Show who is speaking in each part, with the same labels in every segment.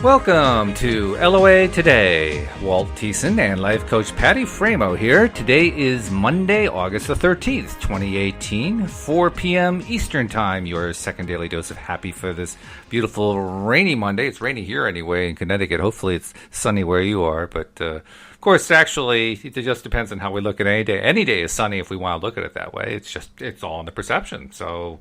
Speaker 1: Welcome to LOA Today. Walt Thiessen and life coach Patty Framo here. Today is Monday, August the 13th, 2018, 4 p.m. Eastern Time, your second daily dose of happy for this beautiful rainy Monday. It's rainy here anyway in Connecticut. Hopefully it's sunny where you are. But, of course, actually, it just depends on how we look at any day. Any day is sunny if we want to look at it that way. It's all in the perception. So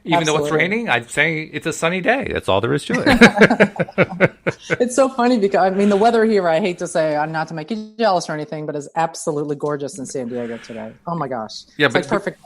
Speaker 1: even though it's raining, I'd say it's a sunny day. That's all there is to it.
Speaker 2: It's so funny because, I mean, the weather here, I hate to say, not to make you jealous or anything, but is absolutely gorgeous in San Diego today. Oh, my gosh.
Speaker 1: Yeah,
Speaker 2: it's like perfect.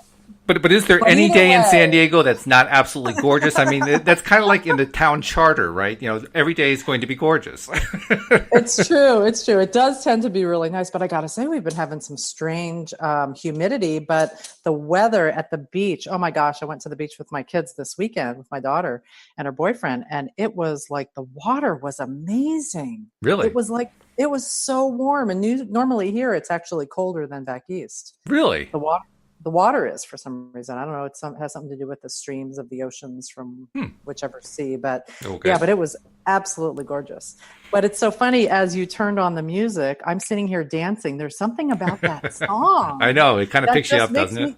Speaker 1: But is there any day in San Diego that's not absolutely gorgeous? I mean, that's kind of like in the town charter, right? You know, every day is going to be gorgeous.
Speaker 2: It's true. It's true. It does tend to be really nice. But I got to say, we've been having some strange humidity. But the weather at the beach, oh, my gosh, I went to the beach with my kids this weekend with my daughter and her boyfriend. And it was like the water was amazing.
Speaker 1: Really?
Speaker 2: It was so warm. And normally here, it's actually colder than back east.
Speaker 1: Really?
Speaker 2: The water is, for some reason. I don't know. It has something to do with the streams of the oceans from whichever sea. But yeah, but it was absolutely gorgeous. But it's so funny, as you turned on the music, I'm sitting here dancing. There's something about that song.
Speaker 1: I know. It kind of picks you up, doesn't it?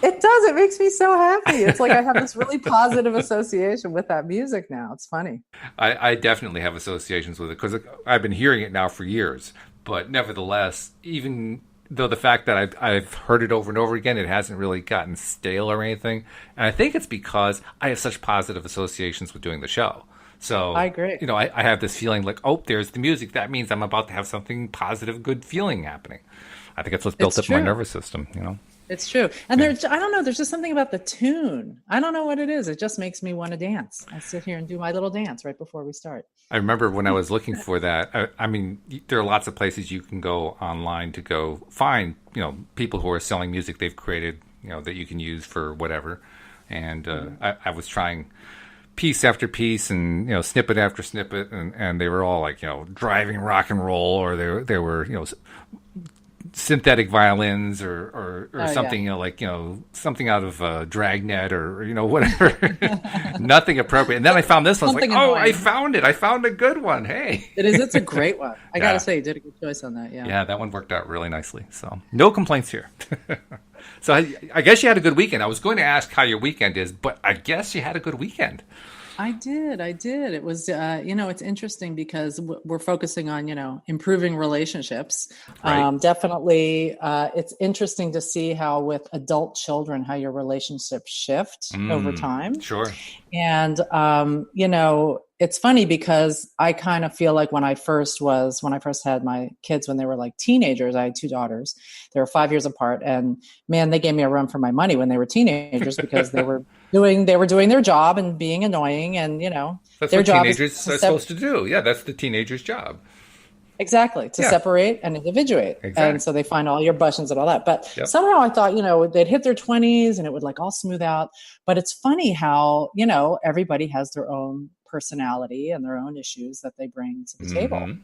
Speaker 2: It does. It makes me so happy. It's like I have this really positive association with that music now. It's funny.
Speaker 1: I definitely have associations with it because I've been hearing it now for years. But nevertheless, even though the fact that I've heard it over and over again, it hasn't really gotten stale or anything. And I think it's because I have such positive associations with doing the show. So
Speaker 2: I agree.
Speaker 1: You know, I have this feeling like, oh, there's the music. That means I'm about to have something positive, good feeling happening. I think that's what's built up in my nervous system, you know.
Speaker 2: It's true. And I don't know, there's just something about the tune. I don't know what it is. It just makes me want to dance. I sit here and do my little dance right before we start.
Speaker 1: I remember when I was looking for that, I mean, there are lots of places you can go online to go find, you know, people who are selling music they've created, you know, that you can use for whatever. And I was trying piece after piece and, you know, snippet after snippet, and they were all like, you know, driving rock and roll, or they were, you know, synthetic violins or something, you know, like, you know, something out of Dragnet or, you know, whatever. Nothing appropriate. And then I found this one. I was like, oh, I found it. I found a good one. Hey.
Speaker 2: It is. It's a great one. I got to say, you did a good choice on that. Yeah.
Speaker 1: Yeah, that one worked out really nicely. So no complaints here. So I guess you had a good weekend. I was going to ask how your weekend is, but I guess you had a good weekend.
Speaker 2: I did. It was, you know, it's interesting because we're focusing on, you know, improving relationships.
Speaker 1: Right.
Speaker 2: Definitely. It's interesting to see how with adult children, how your relationships shift over time.
Speaker 1: Sure.
Speaker 2: And, you know, it's funny because I kind of feel like when I first had my kids, when they were like teenagers, I had two daughters. They were 5 years apart, and man, they gave me a run for my money when they were teenagers because they were doing their job and being annoying, and you know,
Speaker 1: that's
Speaker 2: their
Speaker 1: what
Speaker 2: job
Speaker 1: teenagers are supposed to do. Yeah, that's the teenager's job.
Speaker 2: Exactly, to separate and individuate. Exactly. And so they find all your buttons and all that. But somehow I thought, you know, they'd hit their 20s and it would like all smooth out. But it's funny how, you know, everybody has their own personality and their own issues that they bring to the table.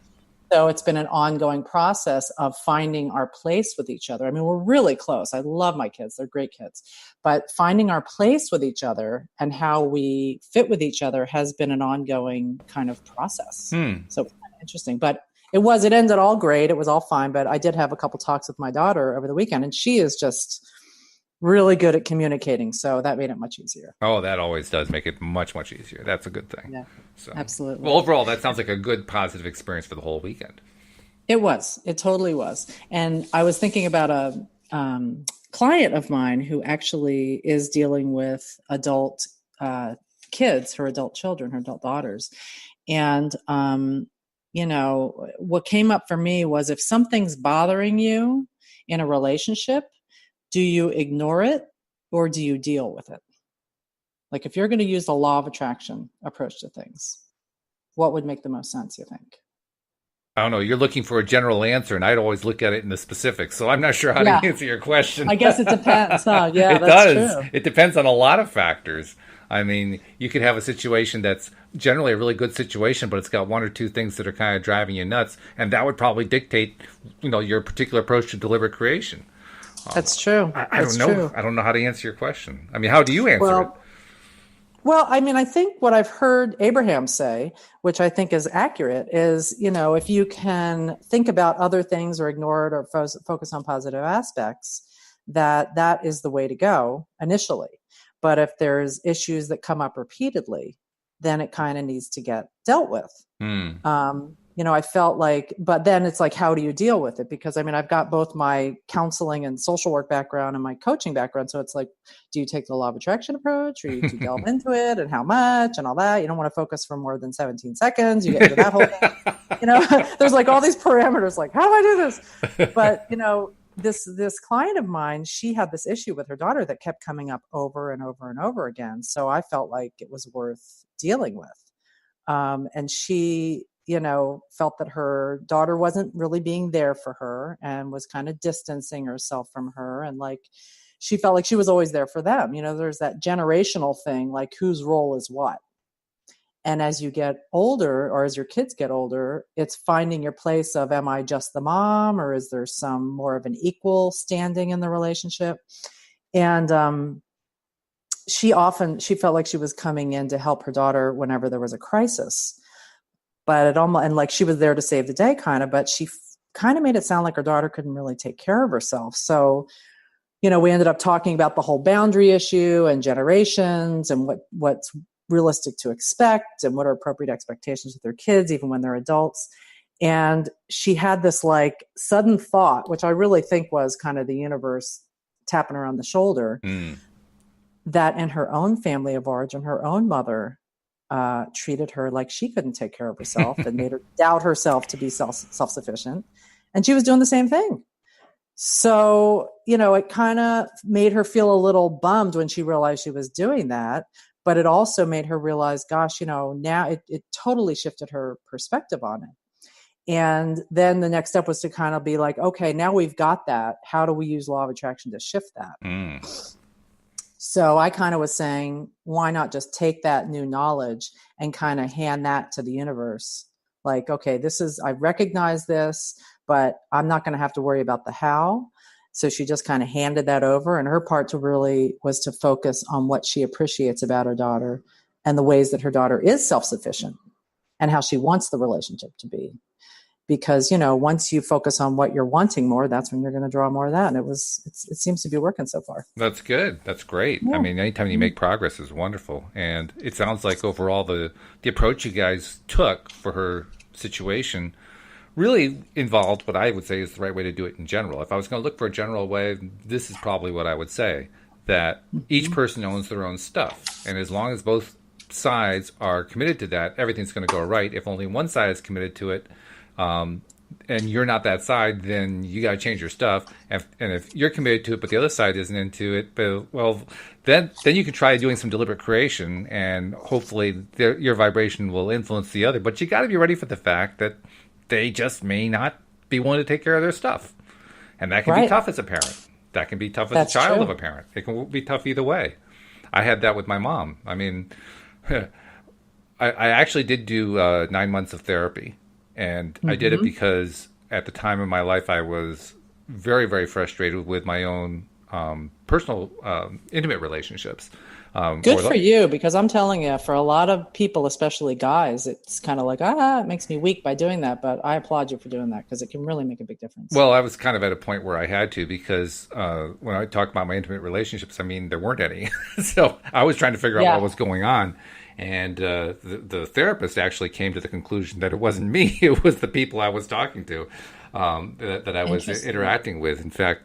Speaker 2: So it's been an ongoing process of finding our place with each other. I mean, we're really close. I love my kids. They're great kids. But finding our place with each other and how we fit with each other has been an ongoing kind of process. So it's kind of interesting. But it ended all great. It was all fine. But I did have a couple talks with my daughter over the weekend, and she is just really good at communicating. So that made it much easier.
Speaker 1: Oh, that always does make it much, much easier. That's a good thing.
Speaker 2: Yeah,
Speaker 1: so,
Speaker 2: absolutely.
Speaker 1: Well, overall, that sounds like a good, positive experience for the whole weekend.
Speaker 2: It was. It totally was. And I was thinking about a client of mine who actually is dealing with adult kids, her adult children, her adult daughters. And, you know, what came up for me was if something's bothering you in a relationship, do you ignore it or do you deal with it? Like if you're going to use the law of attraction approach to things, what would make the most sense, you think?
Speaker 1: I don't know. You're looking for a general answer, and I'd always look at it in the specifics. So I'm not sure how to answer your question.
Speaker 2: I guess it depends. Huh? Yeah,
Speaker 1: it does. True. It depends on a lot of factors. I mean, you could have a situation that's generally a really good situation, but it's got one or two things that are kind of driving you nuts, and that would probably dictate, you know, your particular approach to deliberate creation.
Speaker 2: That's true.
Speaker 1: I don't know. True. I don't know how to answer your question. I mean, how do you answer it?
Speaker 2: Well, I mean, I think what I've heard Abraham say, which I think is accurate, is, if you can think about other things or ignore it or focus on positive aspects, that is the way to go initially. But if there's issues that come up repeatedly, then it kind of needs to get dealt with. I felt like, but then it's like, how do you deal with it? Because I mean, I've got both my counseling and social work background and my coaching background. So it's like, do you take the law of attraction approach, or do you delve into it, and how much and all that? You don't want to focus for more than 17 seconds. You get into that whole thing. There's like all these parameters, like, how do I do this? But, this client of mine, she had this issue with her daughter that kept coming up over and over and over again. So I felt like it was worth dealing with. And she, felt that her daughter wasn't really being there for her and was kind of distancing herself from her. And like, she felt like she was always there for them. There's that generational thing, like whose role is what. And as you get older, or as your kids get older, it's finding your place of, am I just the mom, or is there some more of an equal standing in the relationship? And she felt like she was coming in to help her daughter whenever there was a crisis. But it almost, and like she was there to save the day kind of, but she kind of made it sound like her daughter couldn't really take care of herself. So, we ended up talking about the whole boundary issue and generations and what's realistic to expect and what are appropriate expectations with their kids, even when they're adults. And she had this like sudden thought, which I really think was kind of the universe tapping her on the shoulder, that in her own family of origin, her own mother treated her like she couldn't take care of herself and made her doubt herself to be self-sufficient. And she was doing the same thing. So, it kind of made her feel a little bummed when she realized she was doing that. But it also made her realize, gosh, now it totally shifted her perspective on it. And then the next step was to kind of be like, okay, now we've got that. How do we use law of attraction to shift that? So I kind of was saying, why not just take that new knowledge and kind of hand that to the universe? Like, okay, I recognize this, but I'm not going to have to worry about the how. So she just kind of handed that over. And her part was to focus on what she appreciates about her daughter and the ways that her daughter is self-sufficient and how she wants the relationship to be. Because, once you focus on what you're wanting more, that's when you're going to draw more of that. And it seems to be working so far.
Speaker 1: That's good. That's great. Yeah. I mean, anytime you make progress is wonderful. And it sounds like overall the approach you guys took for her situation really involved what I would say is the right way to do it in general. If I was going to look for a general way, this is probably what I would say, that each person owns their own stuff. And as long as both sides are committed to that, everything's going to go right. If only one side is committed to it, and you're not that side, then you got to change your stuff. And if you're committed to it, but the other side isn't into it, then you can try doing some deliberate creation, and hopefully your vibration will influence the other. But you got to be ready for the fact that they just may not be willing to take care of their stuff, and that can be tough as a parent. That can be tough as a child of a parent. It can be tough either way. I had that with my mom. I mean, I actually did do 9 months of therapy. And I did it because at the time of my life, I was very, very frustrated with my own personal, intimate relationships.
Speaker 2: Good for you, because I'm telling you, for a lot of people, especially guys, it's kind of like, it makes me weak by doing that. But I applaud you for doing that, because it can really make a big difference.
Speaker 1: Well, I was kind of at a point where I had to, because when I talked about my intimate relationships, I mean, there weren't any. So I was trying to figure out what was going on. And the therapist actually came to the conclusion that it wasn't me; it was the people I was talking to, that I was interacting with. In fact,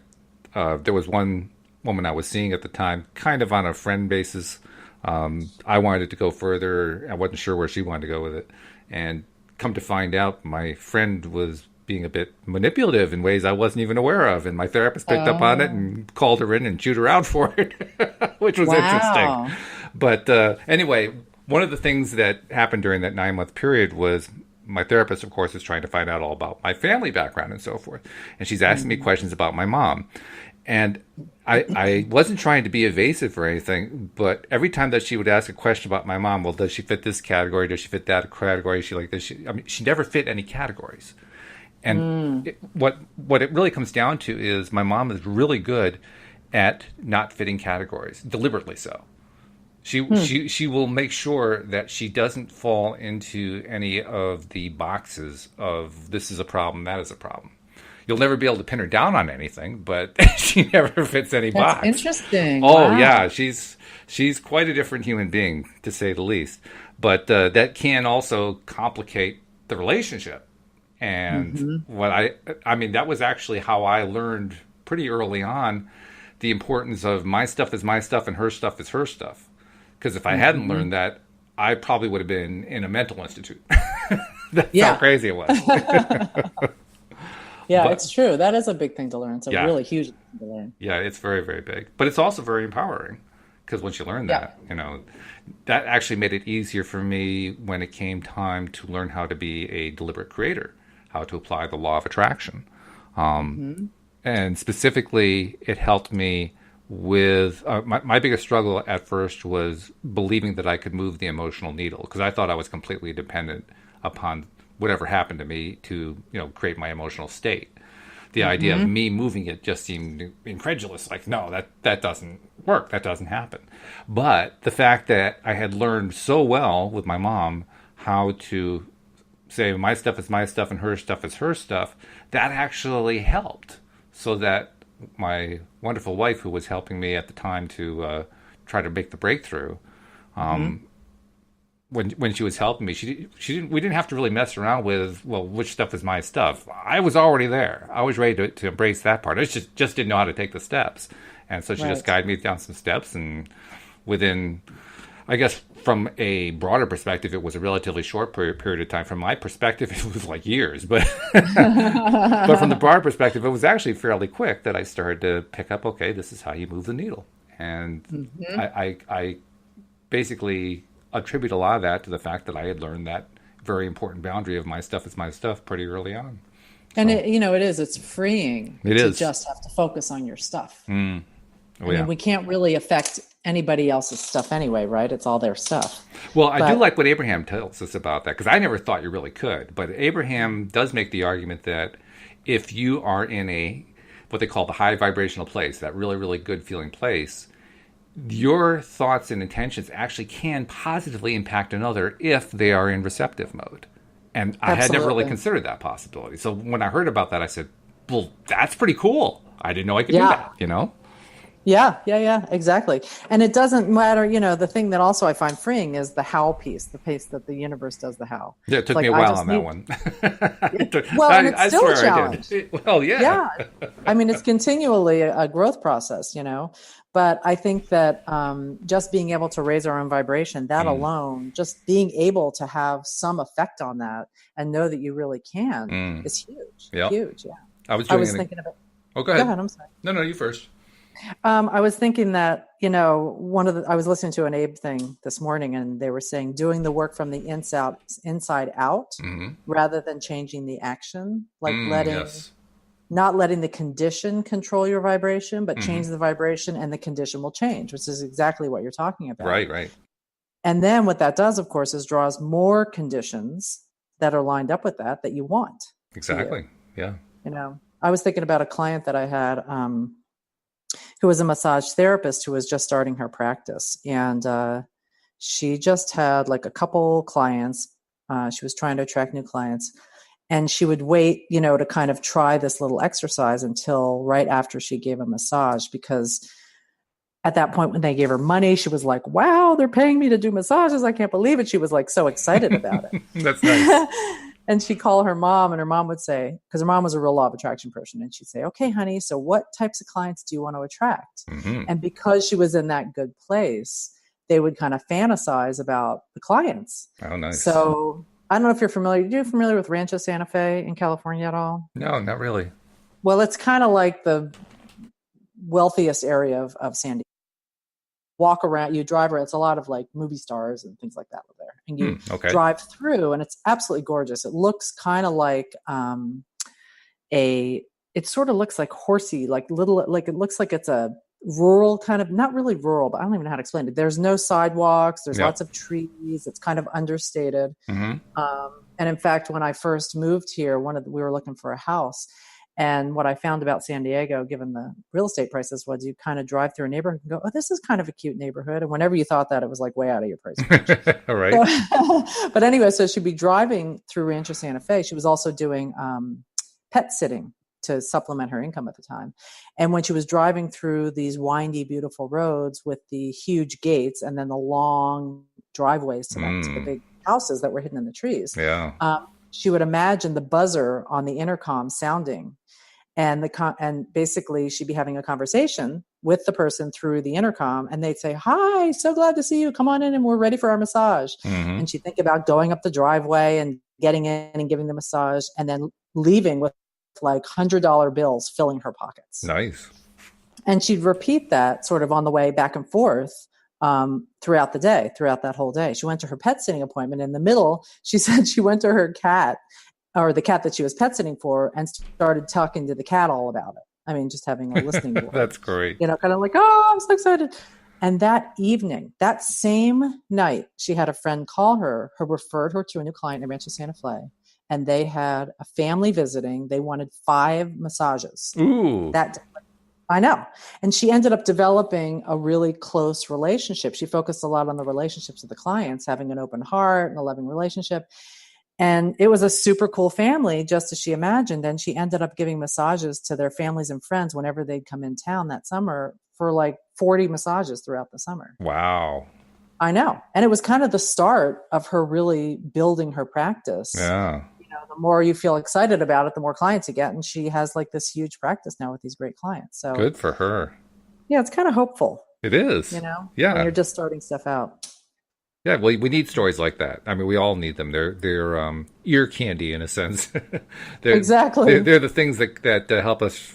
Speaker 1: there was one woman I was seeing at the time, kind of on a friend basis. I wanted it to go further. I wasn't sure where she wanted to go with it. And come to find out, my friend was being a bit manipulative in ways I wasn't even aware of. And my therapist picked up on it and called her in and chewed her out for it, which was interesting. But anyway, one of the things that happened during that 9-month period was my therapist, of course, is trying to find out all about my family background and so forth. And she's asking me questions about my mom. And I wasn't trying to be evasive or anything, but every time that she would ask a question about my mom, well, does she fit this category? Does she fit that category? Is she like this? She never fit any categories. And what it really comes down to is my mom is really good at not fitting categories, deliberately so. She will make sure that she doesn't fall into any of the boxes of this is a problem, that is a problem. You'll never be able to pin her down on anything, but she never fits any box.
Speaker 2: That's interesting.
Speaker 1: Oh
Speaker 2: wow.
Speaker 1: yeah, she's quite a different human being, to say the least. But that can also complicate the relationship. And what I mean, that was actually how I learned pretty early on the importance of my stuff is my stuff and her stuff is her stuff. Because if I hadn't learned that, I probably would have been in a mental institute. That's how crazy it was.
Speaker 2: Yeah, it's true. That is a big thing to learn. It's a really huge thing to learn.
Speaker 1: Yeah, it's very, very big. But it's also very empowering because once you learn that, that actually made it easier for me when it came time to learn how to be a deliberate creator, how to apply the law of attraction. And specifically, it helped me with my biggest struggle at first was believing that I could move the emotional needle because I thought I was completely dependent upon whatever happened to me to create my emotional state. The idea of me moving it just seemed incredulous. Like, no, that doesn't work. That doesn't happen. But the fact that I had learned so well with my mom how to say my stuff is my stuff and her stuff is her stuff, that actually helped. So that my wonderful wife, who was helping me at the time to try to make the breakthrough, when she was helping me, we didn't have to really mess around with, well, which stuff is my stuff. I was already there. I was ready to embrace that part. I just didn't know how to take the steps. And so she just guided me down some steps. And within, I guess, from a broader perspective, it was a relatively short period of time. From my perspective, it was like years. But but from the broader perspective, it was actually fairly quick that I started to pick up, okay, this is how you move the needle. And I basically attribute a lot of that to the fact that I had learned that very important boundary of my stuff is my stuff pretty early on.
Speaker 2: And it's freeing to just have to focus on your stuff. I mean, we can't really affect anybody else's stuff anyway, right? It's all their stuff.
Speaker 1: Well, I do like what Abraham tells us about that, because I never thought you really could. But Abraham does make the argument that if you are in what they call the high vibrational place, that really, really good feeling place, your thoughts and intentions actually can positively impact another if they are in receptive mode. And I had never really considered that possibility. So when I heard about that, I said, well, that's pretty cool. I didn't know I could do that,
Speaker 2: Yeah, exactly. And it doesn't matter, the thing that also I find freeing is the how piece, the pace that the universe does the how.
Speaker 1: Yeah, it took me a while on that one.
Speaker 2: And it's still a challenge.
Speaker 1: Well, yeah.
Speaker 2: I mean, it's continually a growth process, But I think that just being able to raise our own vibration, that alone, just being able to have some effect on that and know that you really can is huge. Huge, yeah.
Speaker 1: I was
Speaker 2: thinking of it.
Speaker 1: Oh, go ahead.
Speaker 2: Go ahead, I'm sorry.
Speaker 1: No, you first.
Speaker 2: I was thinking that, I was listening to an Abe thing this morning and they were saying doing the work from the inside out rather than changing the action, like not letting the condition control your vibration, but change the vibration and the condition will change, which is exactly what you're talking about.
Speaker 1: Right.
Speaker 2: And then what that does, of course, is draws more conditions that are lined up with that you want.
Speaker 1: Exactly. Yeah.
Speaker 2: I was thinking about a client that I had, who was a massage therapist who was just starting her practice. And she just had like a couple clients. She was trying to attract new clients. And she would wait, to kind of try this little exercise until right after she gave a massage, because at that point when they gave her money, she was like, wow, they're paying me to do massages. I can't believe it. She was like so excited about it.
Speaker 1: That's nice.
Speaker 2: And she'd call her mom and her mom would say, because her mom was a real law of attraction person. And she'd say, okay, honey, so what types of clients do you want to attract? And because she was in that good place, they would kind of fantasize about the clients.
Speaker 1: Oh, nice.
Speaker 2: So I don't know if you're familiar. Are you familiar with Rancho Santa Fe in California at all?
Speaker 1: No, not really.
Speaker 2: Well, it's kind of like the wealthiest area of San Diego. Walk around, you drive around. It's a lot of like movie stars and things like that live there. And you drive through, and it's absolutely gorgeous. It looks kind of like it sort of looks like horsey, like it looks like it's a rural kind of, not really rural, but I don't even know how to explain it. There's no sidewalks. There's lots of trees. It's kind of understated. And in fact, when I first moved here, we were looking for a house, And what I found about San Diego, given the real estate prices, was you kind of drive through a neighborhood and go, oh, this is kind of a cute neighborhood. And whenever you thought that, it was like way out of your price range.
Speaker 1: All right.
Speaker 2: So, but anyway, so she'd be driving through Rancho Santa Fe. She was also doing pet sitting to supplement her income at the time. And when she was driving through these windy, beautiful roads with the huge gates and then the long driveways to them, to the big houses that were hidden in the trees, she would imagine the buzzer on the intercom sounding. And basically she'd be having a conversation with the person through the intercom, and they'd say, hi, so glad to see you. Come on in and we're ready for our massage. And she'd think about going up the driveway and getting in and giving the massage and then leaving with like $100 bills filling her pockets.
Speaker 1: Nice.
Speaker 2: And she'd repeat that sort of on the way back and forth throughout the day, throughout that whole day. She went to her pet sitting appointment. In the middle, she said she went to her cat, or the cat that she was pet sitting for, and started talking to the cat all about it. I mean, just having a listening board.
Speaker 1: That's great.
Speaker 2: You know, kind of like, oh, I'm so excited. And that evening, that same night, she had a friend call her who referred her to a new client in Rancho Santa Fe. And they had a family visiting. They wanted 5 massages.
Speaker 1: Ooh.
Speaker 2: I know. And she ended up developing a really close relationship. She focused a lot on the relationships with the clients, having an open heart and a loving relationship. And it was a super cool family, just as she imagined. And she ended up giving massages to their families and friends whenever they'd come in town that summer, for like 40 massages throughout the summer.
Speaker 1: Wow.
Speaker 2: I know. And it was kind of the start of her really building her practice.
Speaker 1: Yeah.
Speaker 2: You know, the more you feel excited about it, the more clients you get. And she has like this huge practice now with these great clients. So
Speaker 1: good for her.
Speaker 2: Yeah, it's kind of hopeful.
Speaker 1: It is.
Speaker 2: You know,
Speaker 1: yeah,
Speaker 2: when you're just starting stuff out.
Speaker 1: Yeah, well, we need stories like that. I mean, we all need them. They're ear candy in a sense.
Speaker 2: Exactly.
Speaker 1: They're the things that help us,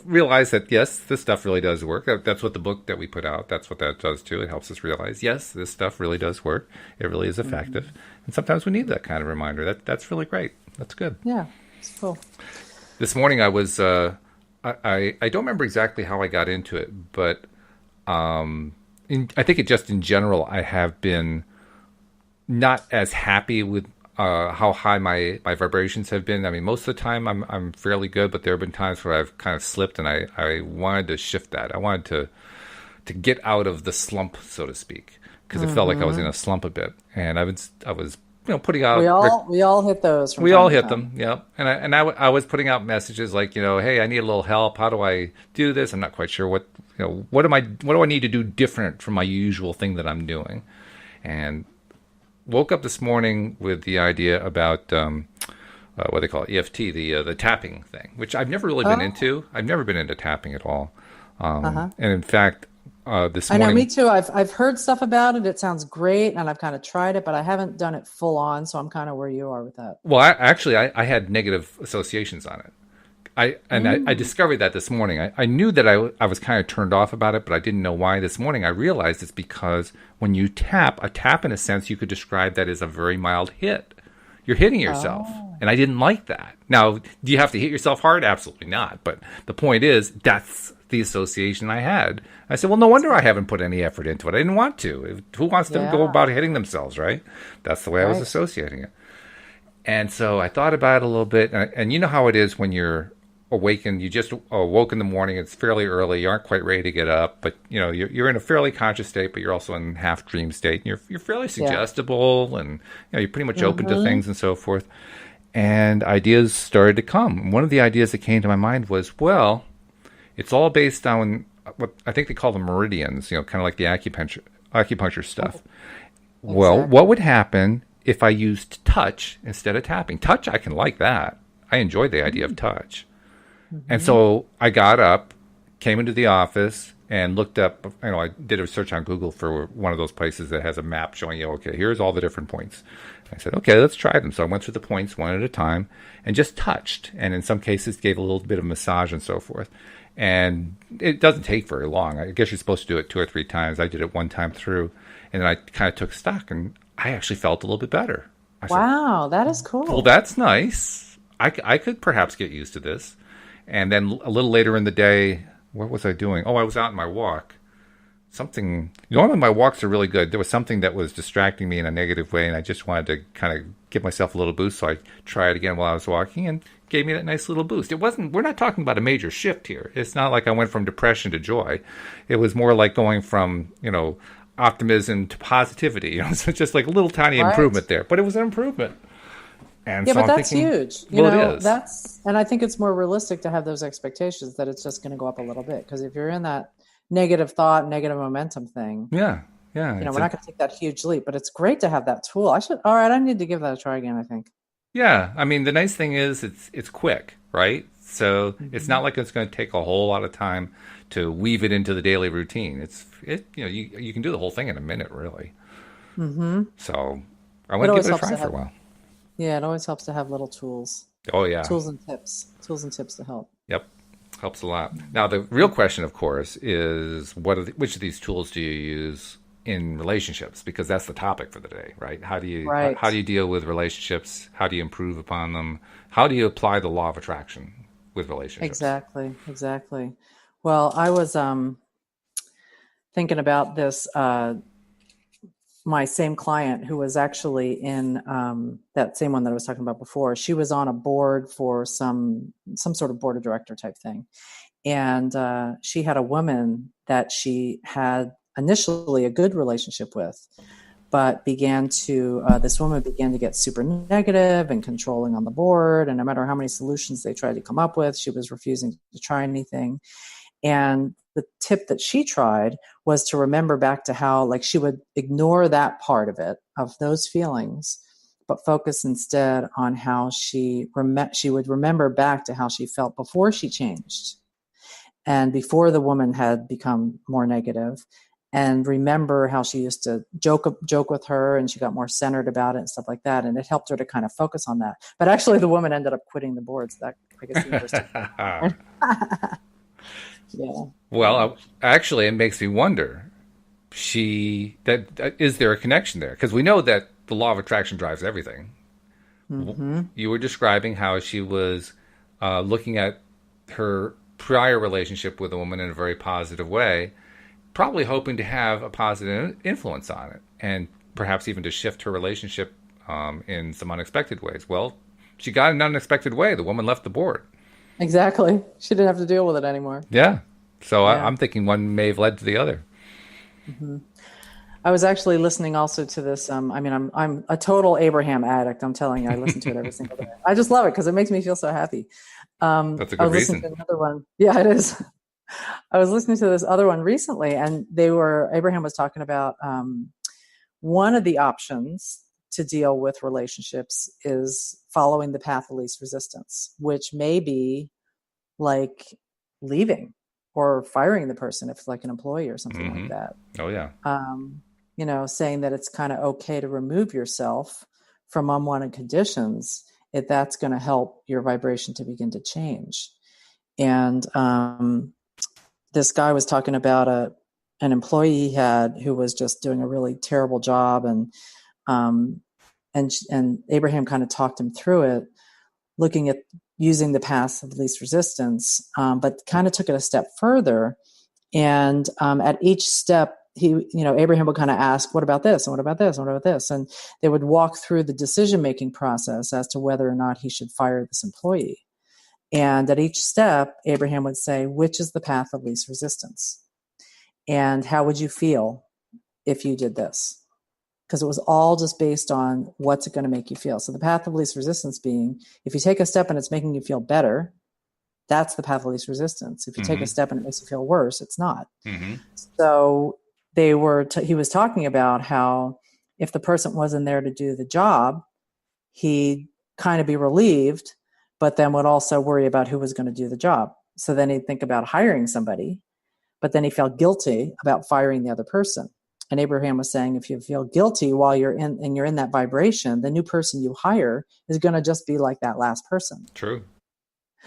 Speaker 1: realize that yes, this stuff really does work. That's what the book that we put out. That's what that does too. It helps us realize yes, this stuff really does work. It really is effective. And sometimes we need that kind of reminder. That's really great. That's good.
Speaker 2: Yeah, it's cool.
Speaker 1: This morning I was I don't remember exactly how I got into it, but I think in general, I have been not as happy with how high my vibrations have been. I mean, most of the time I'm fairly good, but there have been times where I've kind of slipped, and I wanted to shift that. I wanted to get out of the slump, so to speak, because it felt like I was in a slump a bit, and I was putting out.
Speaker 2: We all hit those.
Speaker 1: We all hit them, yeah. And I was putting out messages like, hey, I need a little help. How do I do this? I'm not quite sure what do I need to do different from my usual thing that I'm doing? And woke up this morning with the idea about what they call it, EFT, the tapping thing, which I've never really been into. I've never been into tapping at all. And in fact, this morning, I know,
Speaker 2: me too. I've heard stuff about it. It sounds great, and I've kind of tried it, but I haven't done it full on. So I'm kind of where you are with that.
Speaker 1: Well, I had negative associations on it. I discovered that this morning. I knew that I was kind of turned off about it, but I didn't know why. This morning I realized it's because when you tap, a tap in a sense, you could describe that as a very mild hit. You're hitting yourself. And I didn't like that. Now, do you have to hit yourself hard? Absolutely not. But the point is, that's the association I had. I said, well, no wonder I haven't put any effort into it. I didn't want to. Who wants to go about hitting themselves, right? That's the way I was associating it. And so I thought about it a little bit. And you know how it is when you're awakened. You just awoke in the morning. It's fairly early. You aren't quite ready to get up, but you're in a fairly conscious state, but you're also in half dream state. And you're fairly suggestible, and you're pretty much open to things and so forth. And ideas started to come. One of the ideas that came to my mind was, well, it's all based on what I think they call the meridians. Kind of like the acupuncture stuff. Exactly. Well, what would happen if I used touch instead of tapping? Touch, I can like that. I enjoy the idea of touch. And so I got up, came into the office, and looked up, I did a search on Google for one of those places that has a map showing you, okay, here's all the different points. I said, okay, let's try them. So I went through the points one at a time and just touched. And in some cases gave a little bit of massage and so forth. And it doesn't take very long. I guess you're supposed to do it 2 or 3 times. I did it one time through. And then I kind of took stock, and I actually felt a little bit better. I
Speaker 2: said, that is cool.
Speaker 1: Well, that's nice. I could perhaps get used to this. And then a little later in the day, what was I doing? Oh, I was out on my walk. something. Normally my walks are really good. There was something that was distracting me in a negative way, and I just wanted to kind of give myself a little boost. So I tried again while I was walking, and gave me that nice little boost. It wasn't. We're not talking about a major shift here. It's not like I went from depression to joy. It was more like going from optimism to positivity. So just like a little tiny improvement there, but it was an improvement. And
Speaker 2: yeah,
Speaker 1: so
Speaker 2: but that's huge.
Speaker 1: It is.
Speaker 2: And I think it's more realistic to have those expectations that it's just going to go up a little bit. Because if you're in that negative thought, negative momentum thing,
Speaker 1: yeah,
Speaker 2: we're not going to take that huge leap. But it's great to have that tool. I need to give that a try again, I think.
Speaker 1: Yeah, I mean, the nice thing is it's quick, right? So it's not like it's going to take a whole lot of time to weave it into the daily routine. You can do the whole thing in a minute, really. Mm-hmm. So I went to give it a try for a while.
Speaker 2: Yeah, it always helps to have little tools.
Speaker 1: Oh yeah,
Speaker 2: tools and tips to help.
Speaker 1: Yep, helps a lot. Now the real question, of course, is which of these tools do you use in relationships, because that's the topic for the day, right? How do you deal with relationships? How do you improve upon them? How do you apply the law of attraction with relationships?
Speaker 2: Exactly. Well, I was thinking about this. My same client, who was actually in that same one that I was talking about before, she was on a board for some sort of board of director type thing, and she had a woman that she had initially a good relationship with, but this woman began to get super negative and controlling on the board. And no matter how many solutions they tried to come up with, she was refusing to try anything. And the tip that she tried was to remember back to how, like, she would ignore that part of it, of those feelings, but focus instead on how she would remember back to how she felt before she changed and before the woman had become more negative. And remember how she used to joke with her, and she got more centered about it and stuff like that. And it helped her to kind of focus on that. But actually, the woman ended up quitting the board. So that, I guess, the university. Yeah.
Speaker 1: Well, actually, it makes me wonder. Is there a connection there? Because we know that the law of attraction drives everything. Mm-hmm. You were describing how she was looking at her prior relationship with a woman in a very positive way, probably hoping to have a positive influence on it, and perhaps even to shift her relationship in some unexpected ways. Well, she got an unexpected way. The woman left the board. Exactly.
Speaker 2: She didn't have to deal with it anymore.
Speaker 1: Yeah. So yeah. I'm thinking one may have led to the other.
Speaker 2: Mm-hmm. I was actually listening also to this. I'm a total Abraham addict. I'm telling you, I listen to it every single day. I just love it because it makes me feel so happy.
Speaker 1: That's a good reason.
Speaker 2: I was listening to another one. Yeah, it is. I was listening to this other one recently, and Abraham was talking about one of the options to deal with relationships is following the path of least resistance, which may be like leaving or firing the person if it's like an employee or something like that.
Speaker 1: Oh yeah.
Speaker 2: Saying that it's kind of okay to remove yourself from unwanted conditions if that's going to help your vibration to begin to change. And this guy was talking about an employee he had who was just doing a really terrible job, and Abraham kind of talked him through it, looking at using the path of least resistance, but kind of took it a step further. And at each step, Abraham would kind of ask, what about this? And what about this? And what about this? And they would walk through the decision-making process as to whether or not he should fire this employee. And at each step, Abraham would say, which is the path of least resistance? And how would you feel if you did this? Because it was all just based on what's it going to make you feel. So the path of least resistance being, if you take a step and it's making you feel better, that's the path of least resistance. If you take a step and it makes you feel worse, it's not. Mm-hmm. So he was talking about how if the person wasn't there to do the job, he'd kind of be relieved, but then would also worry about who was going to do the job. So then he'd think about hiring somebody, but then he felt guilty about firing the other person. And Abraham was saying, if you feel guilty while you're in that vibration, the new person you hire is going to just be like that last person.
Speaker 1: True.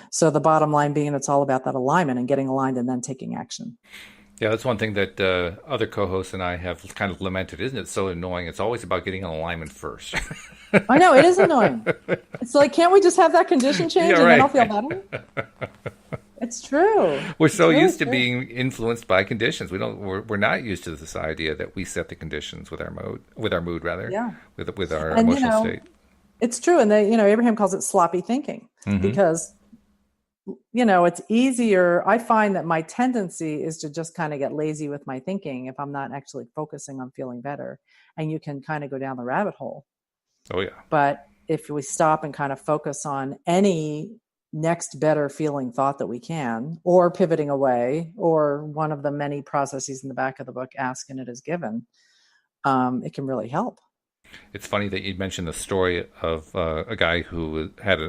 Speaker 2: So the bottom line being, it's all about that alignment and getting aligned and then taking action.
Speaker 1: Yeah, that's one thing that other co-hosts and I have kind of lamented. Isn't it so annoying? It's always about getting an alignment first.
Speaker 2: I know, it is annoying. It's like, can't we just have that condition change and then I'll feel better? It's true.
Speaker 1: We're so used to being influenced by conditions. We're not used to this idea that we set the conditions with our mood rather, with our emotional state.
Speaker 2: It's true. And Abraham calls it sloppy thinking because, it's easier. I find that my tendency is to just kind of get lazy with my thinking if I'm not actually focusing on feeling better. And you can kind of go down the rabbit hole.
Speaker 1: Oh, yeah.
Speaker 2: But if we stop and kind of focus on any next better feeling thought that we can, or pivoting away, or one of the many processes in the back of the book, ask and it is given, it can really help.
Speaker 1: It's funny that you mentioned the story of a guy who had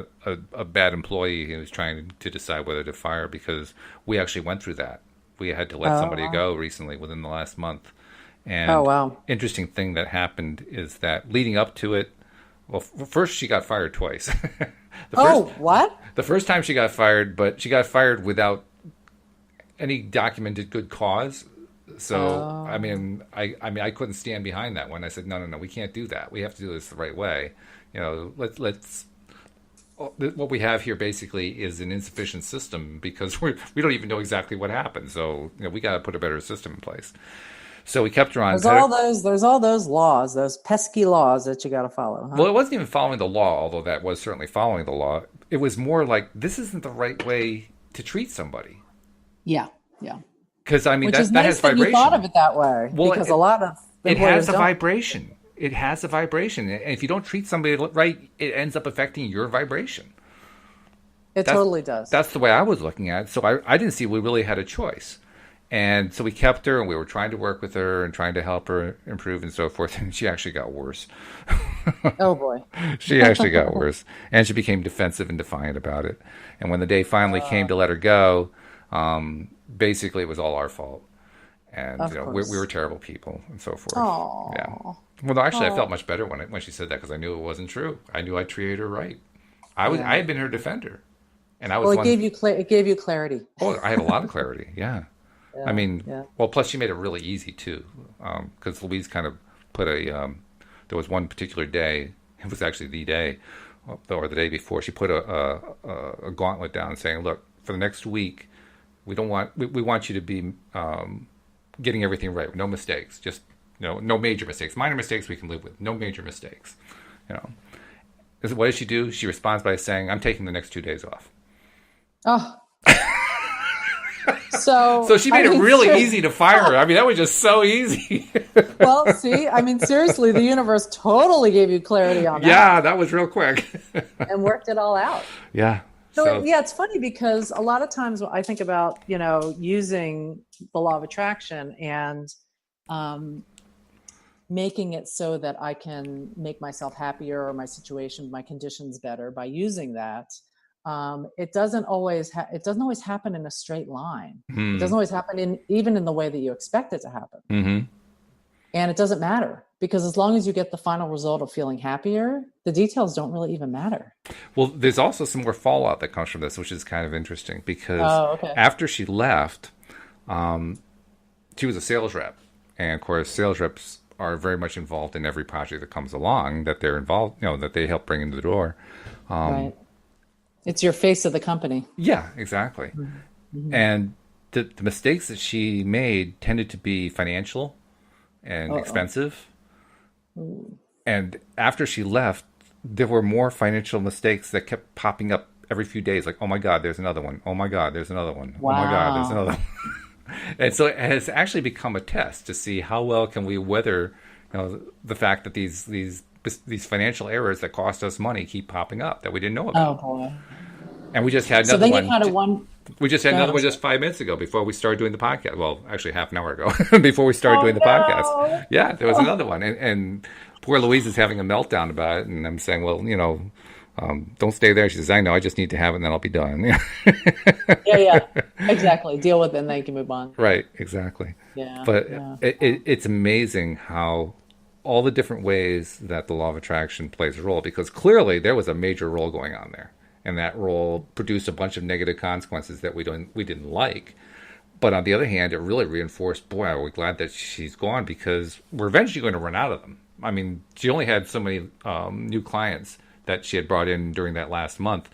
Speaker 1: a bad employee who was trying to decide whether to fire, because we actually went through that. We had to let somebody go recently within the last month. And interesting thing that happened is that leading up to it, well, first she got fired twice.
Speaker 2: What?
Speaker 1: The first time she got fired, but she got fired without any documented good cause. So, I couldn't stand behind that one. I said, no, we can't do that. We have to do this the right way. Let's what we have here basically is an insufficient system because we don't even know exactly what happened. So, we got to put a better system in place. So we kept her on.
Speaker 2: There's all those laws, those pesky laws that you got to follow. Huh?
Speaker 1: Well, it wasn't even following the law, although that was certainly following the law. It was more like, this isn't the right way to treat somebody.
Speaker 2: Yeah.
Speaker 1: Because
Speaker 2: Which is nice has vibration. You thought of it that way. Well, because a lot of
Speaker 1: it has a vibration. It has a vibration, and if you don't treat somebody right, it ends up affecting your vibration.
Speaker 2: It totally does.
Speaker 1: That's the way I was looking at it. So I didn't see we really had a choice. And so we kept her, and we were trying to work with her and trying to help her improve and so forth. And she actually got worse.
Speaker 2: Oh, boy.
Speaker 1: She actually got worse. And she became defensive and defiant about it. And when the day finally came to let her go, basically it was all our fault. And we were terrible people and so forth.
Speaker 2: Aww.
Speaker 1: Yeah. Well, no, actually, I felt much better when she said that because I knew it wasn't true. I knew I treated her right. I had been her defender. And I was
Speaker 2: it gave you clarity.
Speaker 1: Oh, I had a lot of clarity, yeah. Well, plus she made it really easy too, because Louise kind of put there was one particular day, it was actually the day, or the day before, she put a gauntlet down saying, look, for the next week, we want you to be getting everything right, no mistakes, just, no major mistakes. Minor mistakes we can live with, no major mistakes, What does she do? She responds by saying, I'm taking the next 2 days off.
Speaker 2: Oh.
Speaker 1: So she made it really easy to fire her. I mean, that was just so easy.
Speaker 2: Well, see, seriously, the universe totally gave you clarity on that.
Speaker 1: Yeah, that was real quick.
Speaker 2: And worked it all out.
Speaker 1: Yeah.
Speaker 2: So it's funny because a lot of times I think about, using the law of attraction and making it so that I can make myself happier or my situation, my conditions better by using that. It doesn't always happen in a straight line. It doesn't always happen even in the way that you expect it to happen.
Speaker 1: Mm-hmm.
Speaker 2: And it doesn't matter because as long as you get the final result of feeling happier, the details don't really even matter.
Speaker 1: Well, there's also some more fallout that comes from this, which is kind of interesting because after she left, she was a sales rep. And of course, sales reps are very much involved in every project that comes along that they're involved, that they help bring into the door.
Speaker 2: Right. It's your face of the company.
Speaker 1: Yeah, exactly. Mm-hmm. And the mistakes that she made tended to be financial and expensive.
Speaker 2: Ooh.
Speaker 1: And after she left, there were more financial mistakes that kept popping up every few days. Like, oh my God, there's another one. Oh my God, there's another one.
Speaker 2: Wow.
Speaker 1: Oh my God, there's another one. And so it has actually become a test to see how well can we weather the fact that these financial errors that cost us money keep popping up that we didn't know about.
Speaker 2: Oh boy!
Speaker 1: And we just had another
Speaker 2: one.
Speaker 1: We just had another one just 5 minutes ago before we started doing the podcast. Well, actually half an hour ago before we started doing the podcast. Yeah, there was another one, and poor Louise is having a meltdown about it, and I'm saying, well, don't stay there. She says, I know, I just need to have it, and then I'll be done.
Speaker 2: Yeah, exactly. Deal with it, and then you can move on.
Speaker 1: Right, exactly.
Speaker 2: Yeah,
Speaker 1: but it's amazing how all the different ways that the law of attraction plays a role, because clearly there was a major role going on there, and that role produced a bunch of negative consequences that we didn't like. But on the other hand, it really reinforced, boy, are we glad that she's gone, because we're eventually going to run out of them. I mean, she only had so many new clients that she had brought in during that last month,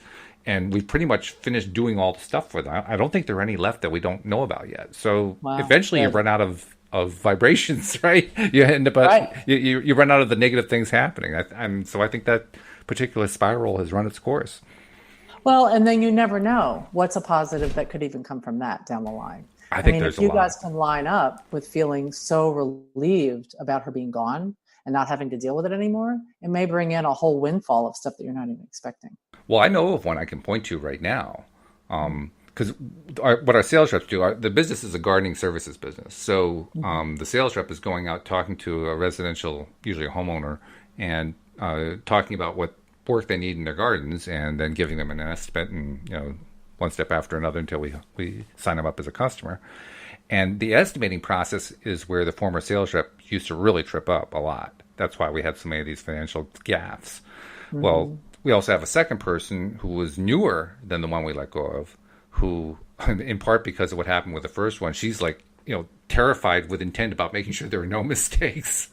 Speaker 1: and we pretty much finished doing all the stuff for them. I don't think there are any left that we don't know about yet. So eventually you run out of vibrations, right? You end up you run out of the negative things happening. So I think that particular spiral has run its course.
Speaker 2: Well, and then you never know what's a positive that could even come from that down the line.
Speaker 1: I mean,
Speaker 2: if you guys can line up with feeling so relieved about her being gone and not having to deal with it anymore, it may bring in a whole windfall of stuff that you're not even expecting.
Speaker 1: Well, I know of one I can point to right now. Because what our sales reps do, the business is a gardening services business. So the sales rep is going out talking to a residential, usually a homeowner, and talking about what work they need in their gardens, and then giving them an estimate, and one step after another until we sign them up as a customer. And the estimating process is where the former sales rep used to really trip up a lot. That's why we had so many of these financial gaffes. Mm-hmm. Well, we also have a second person who was newer than the one we let go of, who, in part because of what happened with the first one, she's like, terrified with intent about making sure there are no mistakes.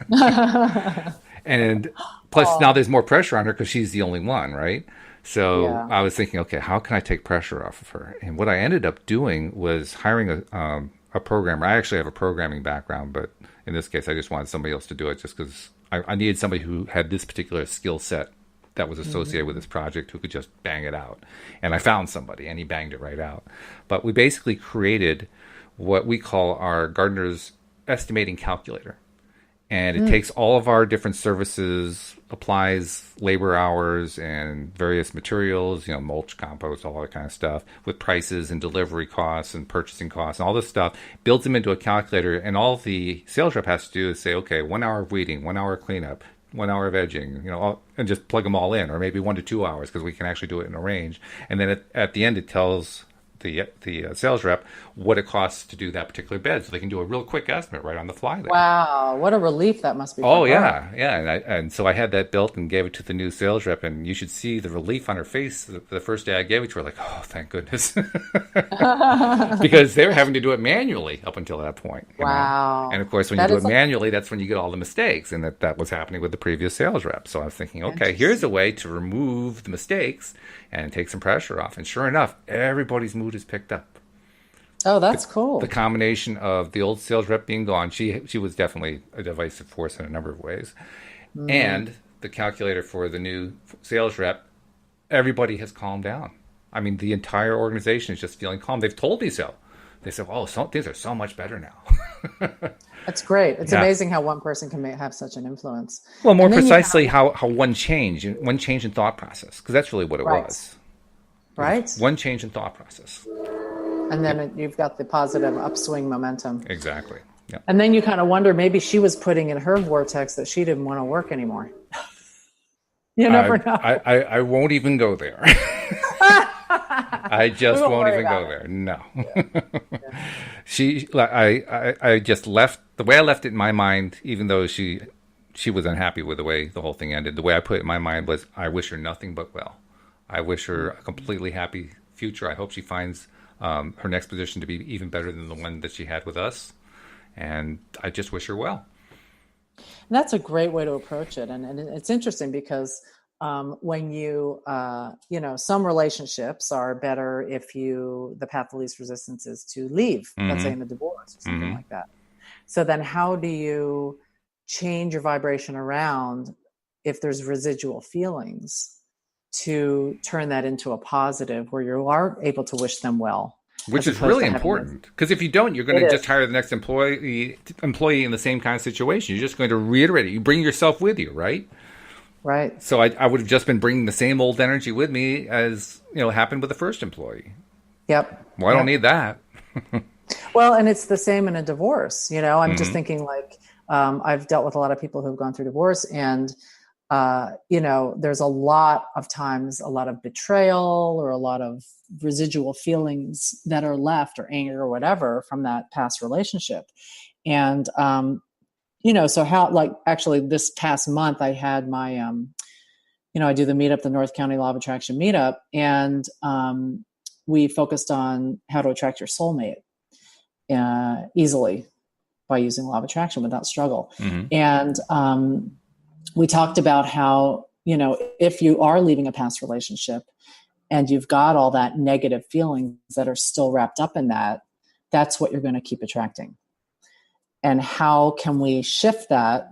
Speaker 1: And plus now there's more pressure on her because she's the only one, right? So I was thinking, okay, how can I take pressure off of her? And what I ended up doing was hiring a programmer. I actually have a programming background, but in this case, I just wanted somebody else to do it just because I needed somebody who had this particular skill set that was associated with this project who could just bang it out. And I found somebody, and he banged it right out. But we basically created what we call our gardener's estimating calculator. And it takes all of our different services, applies labor hours and various materials, mulch, compost, all that kind of stuff, with prices and delivery costs and purchasing costs and all this stuff, builds them into a calculator. And all the sales rep has to do is say, okay, 1 hour of weeding, 1 hour of cleanup, 1 hour of edging, and just plug them all in, or maybe 1 to 2 hours, because we can actually do it in a range. And then at the end, it tells the sales rep what it costs to do that particular bed, so they can do a real quick estimate right on the fly there.
Speaker 2: Wow, what a relief that must be.
Speaker 1: Oh yeah. And so I had that built and gave it to the new sales rep, and you should see the relief on her face the first day I gave it to her. Like, oh, thank goodness, because they were having to do it manually up until that point.
Speaker 2: Wow.
Speaker 1: And of course, when you do it manually, that's when you get all the mistakes, and that was happening with the previous sales rep. So I was thinking, okay, here's a way to remove the mistakes and take some pressure off. And sure enough, everybody's mood is picked up.
Speaker 2: Oh, that's cool.
Speaker 1: The combination of the old sales rep being gone, she was definitely a divisive force in a number of ways, and the calculator for the new sales rep, everybody has calmed down. I mean, the entire organization is just feeling calm. They've told me so. They said, oh, things are so much better now.
Speaker 2: That's great. It's amazing how one person can have such an influence.
Speaker 1: Well, more precisely, how one change in thought process, because that's really what it was.
Speaker 2: Right.
Speaker 1: One change in thought process.
Speaker 2: And then you've got the positive upswing momentum.
Speaker 1: Exactly. Yeah.
Speaker 2: And then you kind of wonder, maybe she was putting in her vortex that she didn't want to work anymore. You never know.
Speaker 1: I won't even go there. I just won't even go there. No. Yeah. I just left the way I left it in my mind, even though she was unhappy with the way the whole thing ended. The way I put it in my mind was, I wish her nothing but well. I wish her a completely happy future. I hope she finds her next position to be even better than the one that she had with us. And I just wish her well.
Speaker 2: That's a great way to approach it. And it's interesting because when you, some relationships are better if the path of least resistance is to leave, let's say in a divorce or something like that. So then how do you change your vibration around if there's residual feelings to turn that into a positive where you are able to wish them well?
Speaker 1: Which is really important, because if you don't, you're going to just hire the next employee in the same kind of situation. You're just going to reiterate it. You bring yourself with you, right?
Speaker 2: Right.
Speaker 1: So I would have just been bringing the same old energy with me as happened with the first employee.
Speaker 2: Yep.
Speaker 1: Well, I don't need that.
Speaker 2: Well, and it's the same in a divorce. I'm just thinking I've dealt with a lot of people who've gone through divorce, and there's a lot of times, a lot of betrayal or a lot of residual feelings that are left, or anger or whatever from that past relationship. And, so how, actually this past month I had my, I do the meetup, the North County Law of Attraction meetup. And, we focused on how to attract your soulmate, easily by using law of attraction without struggle. And, we talked about how, if you are leaving a past relationship, and you've got all that negative feelings that are still wrapped up in that, that's what you're going to keep attracting. And how can we shift that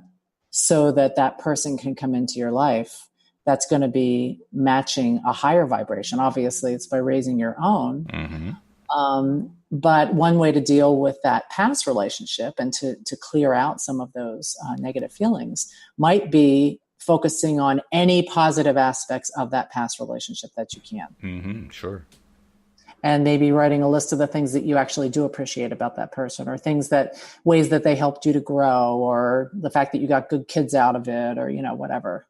Speaker 2: so that that person can come into your life that's going to be matching a higher vibration? Obviously, it's by raising your own. Mm-hmm. But one way to deal with that past relationship and to clear out some of those negative feelings might be focusing on any positive aspects of that past relationship that you can.
Speaker 1: Mm-hmm, sure.
Speaker 2: And maybe writing a list of the things that you actually do appreciate about that person, or ways that they helped you to grow, or the fact that you got good kids out of it, or, whatever.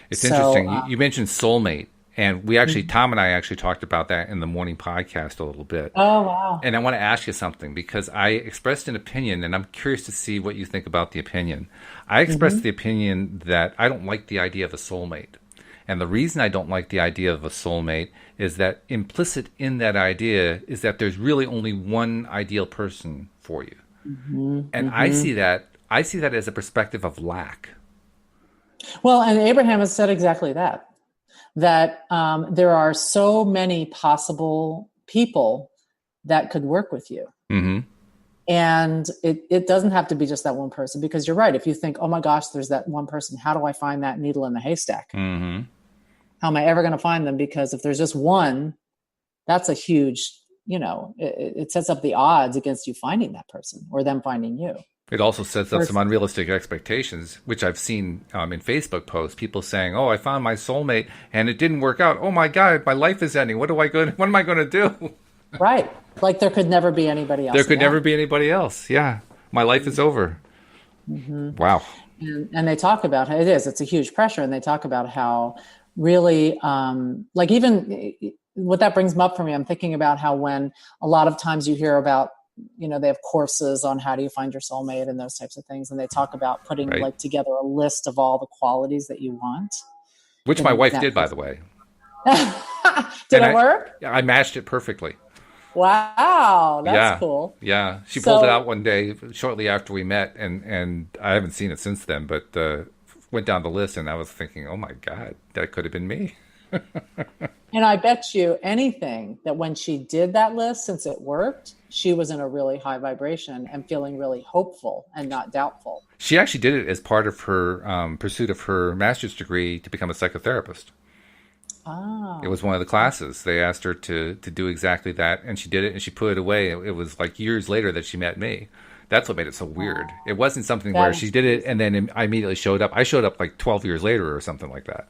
Speaker 1: It's interesting. You mentioned soulmate, and we actually, Tom and I actually talked about that in the morning podcast a little bit.
Speaker 2: Oh, wow.
Speaker 1: And I want to ask you something, because I expressed an opinion, and I'm curious to see what you think about the opinion. I expressed the opinion that I don't like the idea of a soulmate. And the reason I don't like the idea of a soulmate is that implicit in that idea is that there's really only one ideal person for you. Mm-hmm. And I see that as a perspective of lack.
Speaker 2: Well, and Abraham has said exactly that there are so many possible people that could work with you. Mm-hmm. And it doesn't have to be just that one person, because you're right. If you think, oh my gosh, there's that one person, how do I find that needle in the haystack? Mm-hmm. How am I ever going to find them? Because if there's just one, that's a huge, it sets up the odds against you finding that person or them finding you.
Speaker 1: It also sets up some unrealistic expectations, which I've seen in Facebook posts, people saying, oh, I found my soulmate and it didn't work out. Oh my God, my life is ending. What am I going to do?
Speaker 2: Right. Like there could never be anybody else.
Speaker 1: There could never be anybody else. Yeah. My life is over. Mm-hmm. Wow.
Speaker 2: And they talk about how it's a huge pressure. And they talk about how really, like even what that brings up for me, I'm thinking about how when a lot of times you hear about, they have courses on how do you find your soulmate and those types of things. And they talk about putting together a list of all the qualities that you want.
Speaker 1: Which my wife did, by the way.
Speaker 2: Did it work?
Speaker 1: Yeah, I matched it perfectly.
Speaker 2: Wow, that's cool.
Speaker 1: Yeah, she pulled it out one day shortly after we met, and I haven't seen it since then, but went down the list, and I was thinking, oh my God, that could have been me.
Speaker 2: And I bet you anything that when she did that list, since it worked, she was in a really high vibration and feeling really hopeful and not doubtful.
Speaker 1: She actually did it as part of her pursuit of her master's degree to become a psychotherapist. Oh. It was one of the classes. They asked her to do exactly that, and she did it, and she put it away. It was like years later that she met me. That's what made it so weird. It wasn't something where she did it, and then I immediately showed up. I showed up like 12 years later or something like that.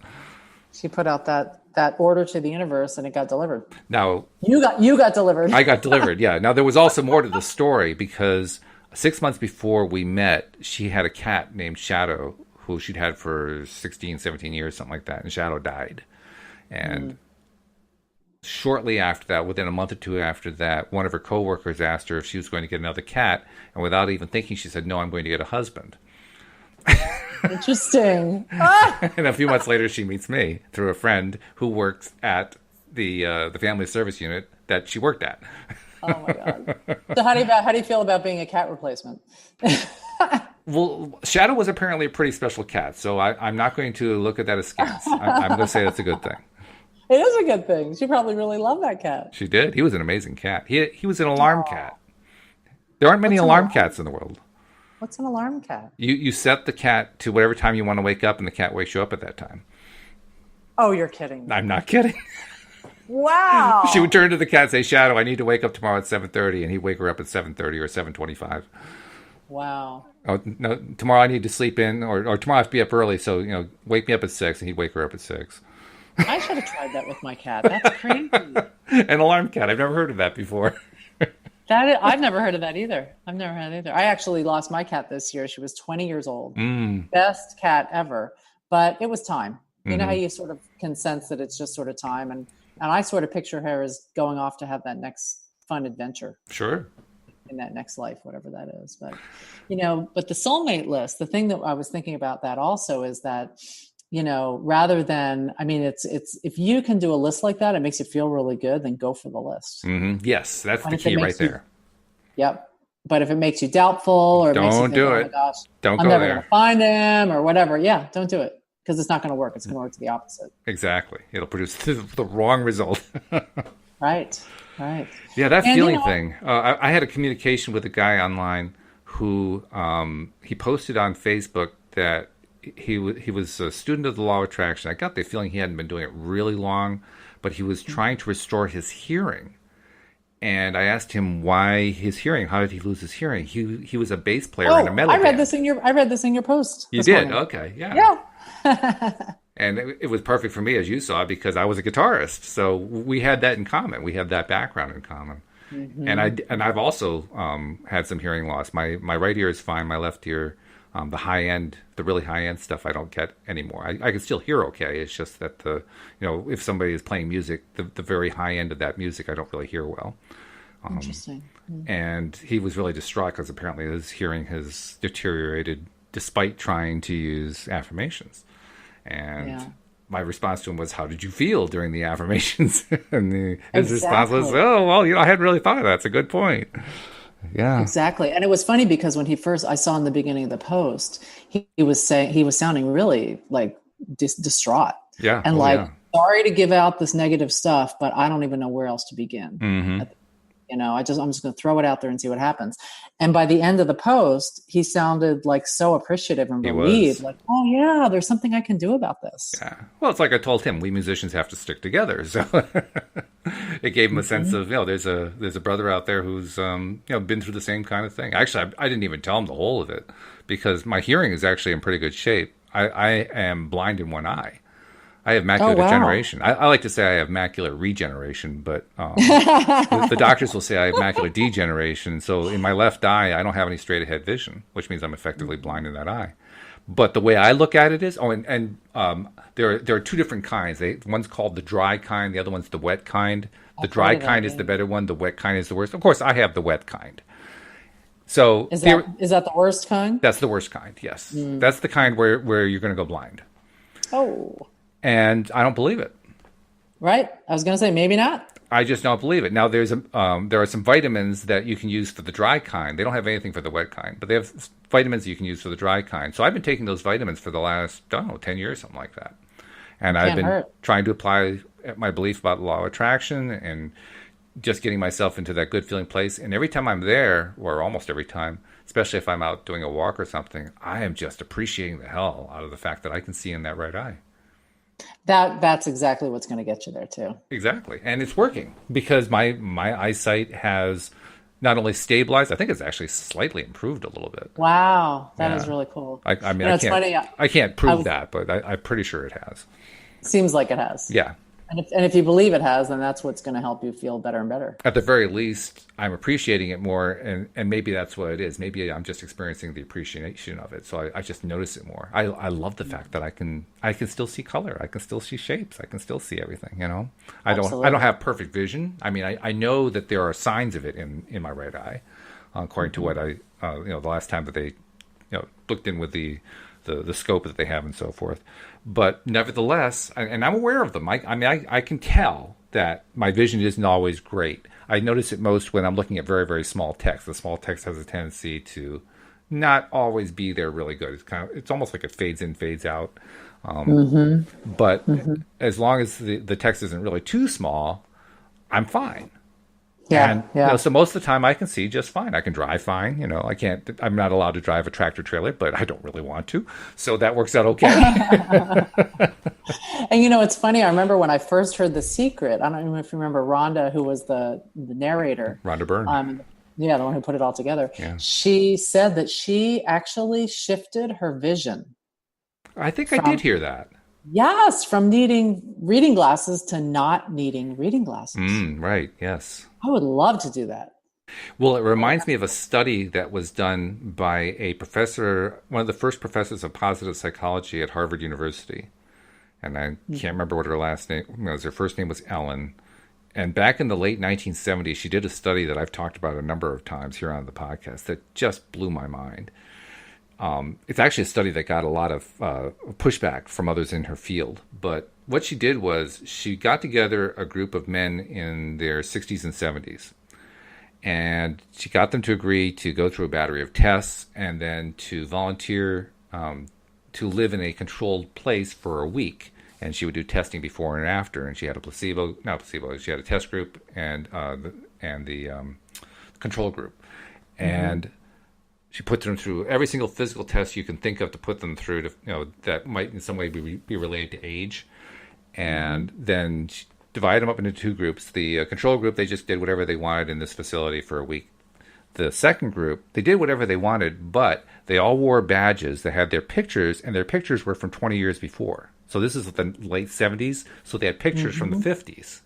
Speaker 2: She put out that order to the universe, and it got delivered.
Speaker 1: Now
Speaker 2: you got delivered.
Speaker 1: I got delivered. Yeah. Now there was also more to the story, because 6 months before we met, she had a cat named Shadow, who she'd had for 16, 17 years, something like that, and Shadow died. And shortly after that, within a month or two after that, one of her coworkers asked her if she was going to get another cat, and without even thinking, she said, "No, I'm going to get a husband."
Speaker 2: Interesting.
Speaker 1: And a few months later, she meets me through a friend who works at the family service unit that she worked at.
Speaker 2: Oh my God! So how do you feel about being a cat replacement?
Speaker 1: Well, Shadow was apparently a pretty special cat, so I'm not going to look at that askance. I'm going to say that's a good thing.
Speaker 2: It is a good thing. She probably really loved that cat.
Speaker 1: She did. He was an amazing cat. He was an alarm cat. There aren't many alarm cats in the world.
Speaker 2: What's an alarm cat?
Speaker 1: You set the cat to whatever time you want to wake up, and the cat wakes you up at that time.
Speaker 2: Oh, you're kidding.
Speaker 1: I'm not kidding.
Speaker 2: Wow.
Speaker 1: She would turn to the cat and say, "Shadow, I need to wake up tomorrow at 7:30," and he'd wake her up at 7:30 or 7:25.
Speaker 2: Wow.
Speaker 1: Oh, no, tomorrow I need to sleep in, or tomorrow I have to be up early, so, wake me up at 6, and he'd wake her up at 6.
Speaker 2: I should have tried that with my cat. That's crazy.
Speaker 1: An alarm cat. I've never heard of that before.
Speaker 2: I've never heard of that either. I actually lost my cat this year. She was 20 years old. Best cat ever. But it was time. You know how you sort of can sense that it's just sort of time. And I sort of picture her as going off to have that next fun adventure.
Speaker 1: Sure.
Speaker 2: In that next life, whatever that is. But, but the soulmate list, the thing that I was thinking about that also is that, rather than, it's if you can do a list like that, it makes you feel really good, then go for the list.
Speaker 1: Mm-hmm. Yes, that's the key right there.
Speaker 2: Yep. But if it makes you doubtful or
Speaker 1: don't
Speaker 2: makes you think,
Speaker 1: do
Speaker 2: oh
Speaker 1: it.
Speaker 2: my gosh,
Speaker 1: don't
Speaker 2: I'm
Speaker 1: go
Speaker 2: never
Speaker 1: there.
Speaker 2: going to find them or whatever. Yeah, don't do it. because it's not going to work. It's going to work to the opposite.
Speaker 1: Exactly. It'll produce the wrong result.
Speaker 2: Right. Right.
Speaker 1: Yeah, that feeling thing. I had a communication with a guy online who he posted on Facebook that he was a student of the law of attraction. I got the feeling he hadn't been doing it really long, but he was trying to restore his hearing. And I asked him why his hearing. How did he lose his hearing? He was a bass player in a metal band.
Speaker 2: I read this in your post.
Speaker 1: You did?
Speaker 2: Morning.
Speaker 1: Okay, yeah. Yeah. And it was perfect for me, as you saw, because I was a guitarist. So we had that in common. We had that background in common. Mm-hmm. And I've also had some hearing loss. My right ear is fine. My left ear, the really high end stuff, I don't get anymore. I can still hear okay. It's just that if somebody is playing music, the very high end of that music, I don't really hear well.
Speaker 2: Interesting. Mm-hmm.
Speaker 1: And he was really distraught because apparently his hearing has deteriorated despite trying to use affirmations. And my response to him was, "How did you feel during the affirmations?" And his response was, "Oh, well, I hadn't really thought of that. That's a good point." Yeah, exactly.
Speaker 2: And it was funny because when I saw in the beginning of the post, he was sounding really like distraught.
Speaker 1: Yeah,
Speaker 2: and sorry to give out this negative stuff, but I don't even know where else to begin.
Speaker 1: Mm-hmm.
Speaker 2: I'm just going to throw it out there and see what happens. And by the end of the post, he sounded like so appreciative and relieved, like, "Oh yeah, there's something I can do about this."
Speaker 1: Yeah. Well, it's like I told him, we musicians have to stick together. So it gave him a sense of, there's a brother out there who's been through the same kind of thing. Actually, I didn't even tell him the whole of it because my hearing is actually in pretty good shape. I am blind in one eye. I have macular degeneration. I like to say I have macular regeneration, but the doctors will say I have macular degeneration. So in my left eye, I don't have any straight ahead vision, which means I'm effectively blind in that eye. But the way I look at it is, there are two different kinds. One's called the dry kind, the other one's the wet kind. The dry kind is the better one. The wet kind is the worst. Of course, I have the wet kind. So
Speaker 2: is that the worst kind?
Speaker 1: That's the worst kind. Yes, that's the kind where you're going to go blind.
Speaker 2: Oh.
Speaker 1: And I don't believe it.
Speaker 2: Right. I was going to say maybe not.
Speaker 1: I just don't believe it. Now, there are some vitamins that you can use for the dry kind. They don't have anything for the wet kind, but they have vitamins that you can use for the dry kind. So I've been taking those vitamins for the last, 10 years, something like that. And I've been trying to apply my belief about the law of attraction and just getting myself into that good feeling place. And every time I'm there, or almost every time, especially if I'm out doing a walk or something, I am just appreciating the hell out of the fact that I can see in that right eye.
Speaker 2: That's exactly what's going to get you there too.
Speaker 1: Exactly. And it's working because my eyesight has not only stabilized, I think it's actually slightly improved a little bit.
Speaker 2: Wow. That is really cool.
Speaker 1: I can't prove that, but I'm pretty sure it has.
Speaker 2: Seems like it has.
Speaker 1: Yeah.
Speaker 2: And if you believe it has, then that's what's going to help you feel better and better.
Speaker 1: At the very least, I'm appreciating it more, and maybe that's what it is. Maybe I'm just experiencing the appreciation of it, so I just notice it more. I love the fact that I can still see color, I can still see shapes, I can still see everything. I don't have perfect vision. I mean, I know that there are signs of it in my right eye, according to what the last time that they looked in with the scope that they have and so forth. But nevertheless, and I'm aware of them. I can tell that my vision isn't always great. I notice it most when I'm looking at very, very small text. The small text has a tendency to not always be there really good. It's almost like it fades in, fades out. But as long as the text isn't really too small, I'm fine. Yeah. So most of the time I can see just fine. I can drive fine. I'm not allowed to drive a tractor trailer, but I don't really want to. So that works out okay.
Speaker 2: And it's funny. I remember when I first heard The Secret, I don't know if you remember Rhonda, who was the narrator.
Speaker 1: Rhonda Byrne.
Speaker 2: The one who put it all together.
Speaker 1: Yeah.
Speaker 2: She said that she actually shifted her vision.
Speaker 1: I think I did hear that.
Speaker 2: Yes, from needing reading glasses to not needing reading glasses.
Speaker 1: Right, yes.
Speaker 2: I would love to do that.
Speaker 1: Well, it reminds me of a study that was done by a professor, one of the first professors of positive psychology at Harvard University. And I can't remember what her last name was. Her first name was Ellen. And back in the late 1970s, she did a study that I've talked about a number of times here on the podcast that just blew my mind. It's actually a study that got a lot of pushback from others in her field. But what she did was she got together a group of men in their 60s and 70s. And she got them to agree to go through a battery of tests and then to volunteer to live in a controlled place for a week. And she would do testing before and after. And she had a she had a test group and the control group. And she put them through every single physical test you can think of to put them through to, that might in some way be related to age. And then she divided them up into two groups. The control group, they just did whatever they wanted in this facility for a week. The second group, they did whatever they wanted, but they all wore badges that had their pictures, and their pictures were from 20 years before. So this is the late 70s, so they had pictures from the 50s.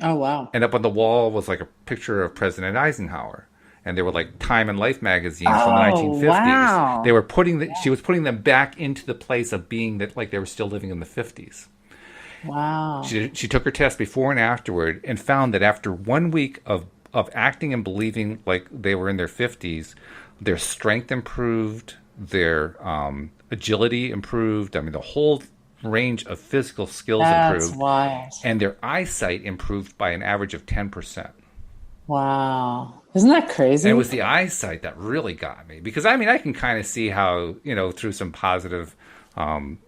Speaker 2: Oh, wow.
Speaker 1: And up on the wall was like a picture of President Eisenhower. And they were like Time and Life magazines from the 1950s.
Speaker 2: Wow.
Speaker 1: They were she was putting them back into the place of being that like they were still living in the 50s.
Speaker 2: Wow.
Speaker 1: She took her test before and afterward and found that after 1 week of acting and believing like they were in their 50s, their strength improved, their agility improved. I mean, the whole range of physical skills improved.
Speaker 2: That's wild.
Speaker 1: And their eyesight improved by an average of 10%.
Speaker 2: Wow. Isn't that crazy?
Speaker 1: And it was the eyesight that really got me. Because, I mean, I can kind of see how, through some positive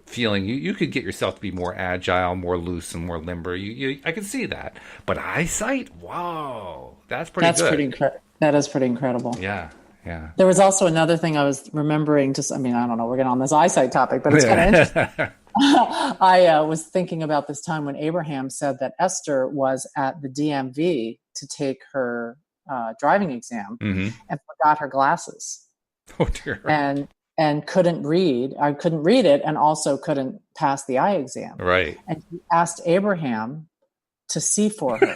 Speaker 1: feeling, you could get yourself to be more agile, more loose, and more limber. I can see that. But eyesight? Wow. That's pretty good.
Speaker 2: That is pretty incredible.
Speaker 1: Yeah. Yeah.
Speaker 2: There was also another thing I was remembering. I don't know, we're getting on this eyesight topic, but it's kind of interesting. I was thinking about this time when Abraham said that Esther was at the DMV to take her driving exam and forgot her glasses.
Speaker 1: Oh dear.
Speaker 2: And couldn't read. I couldn't read it, and also couldn't pass the eye exam.
Speaker 1: Right.
Speaker 2: And he asked Abraham to see for her.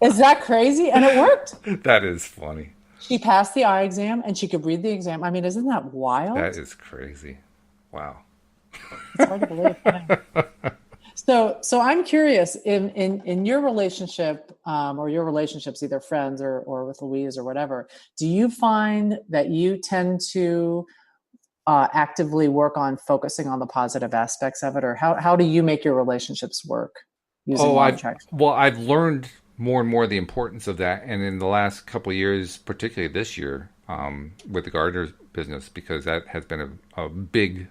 Speaker 2: Is that crazy? And it worked.
Speaker 1: That is funny.
Speaker 2: She passed the eye exam, and she could read the exam. I mean, isn't that wild?
Speaker 1: That is crazy. Wow.
Speaker 2: It's hard to believe. So I'm curious, in your relationship or your relationships, either friends or with Louise or whatever, do you find that you tend to actively work on focusing on the positive aspects of it, or how do you make your relationships work using
Speaker 1: I've learned more and more the importance of that, and in the last couple of years, particularly this year, with the gardener business, because that has been a big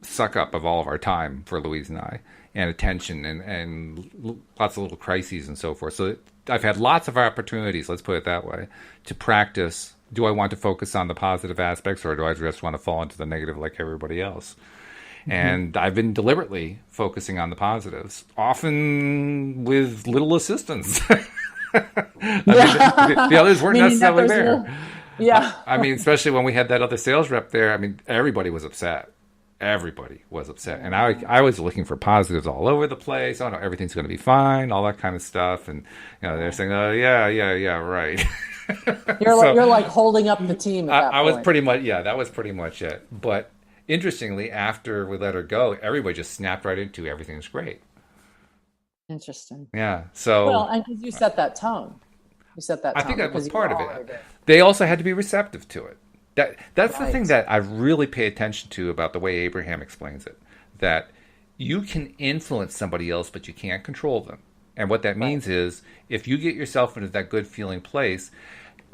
Speaker 1: suck up of all of our time for Louise and I, and attention and lots of little crises and so forth. So I've had lots of opportunities, let's put it that way, to practice. Do I want to focus on the positive aspects, or do I just want to fall into the negative like everybody else? And I've been deliberately focusing on the positives, often with little assistance. The others weren't necessarily there.
Speaker 2: Yeah.
Speaker 1: I mean, especially when we had that other sales rep there, I mean, everybody was upset. Everybody was upset. And I was looking for positives all over the place. Oh, no, everything's going to be fine, all that kind of stuff. And, they're saying, oh, yeah, right.
Speaker 2: You're like holding up the team at that point.
Speaker 1: I was pretty much, that was pretty much it. But interestingly, after we let her go, everybody just snapped right into everything's great.
Speaker 2: Interesting.
Speaker 1: Yeah. So.
Speaker 2: Well, and because you set that tone.
Speaker 1: I think that was part of it. They also had to be receptive to it. That's the thing that I really pay attention to about the way Abraham explains it. That you can influence somebody else, but you can't control them. And what that means is, if you get yourself into that good feeling place,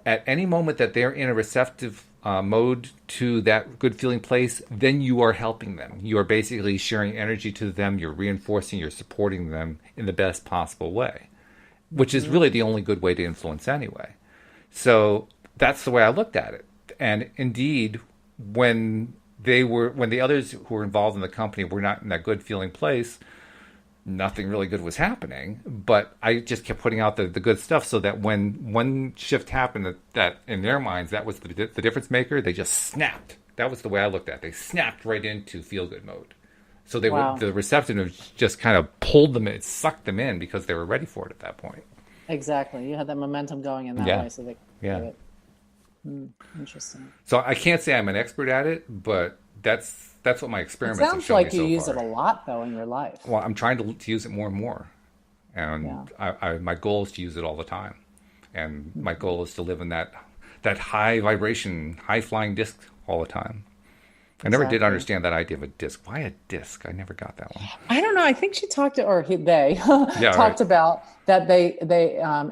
Speaker 1: at any moment that they're in a receptive mode to that good feeling place, then you are helping them. You are basically sharing energy to them. You're reinforcing, you're supporting them in the best possible way, which is really the only good way to influence anyway. So that's the way I looked at it. And indeed, when the others who were involved in the company were not in that good feeling place, nothing really good was happening. But I just kept putting out the good stuff, so that when one shift happened, that in their minds, that was the difference maker, they just snapped. That was the way I looked at it. They snapped right into feel good mode. So they were, the receptiveness just kind of pulled them, it sucked them in because they were ready for it at that point.
Speaker 2: Exactly. You had that momentum going in that way, so they could do it. Interesting.
Speaker 1: So I can't say I'm an expert at it, but that's what my experiments have shown me so far.
Speaker 2: It sounds like you use it a lot, though, in your life.
Speaker 1: Well, I'm trying to use it more and more. And my goal is to use it all the time. And my goal is to live in that high vibration, high flying disc all the time. I never did understand that idea of a disc. Why a disc? I never got that one.
Speaker 2: I don't know. I think she talked to, or they talked about that they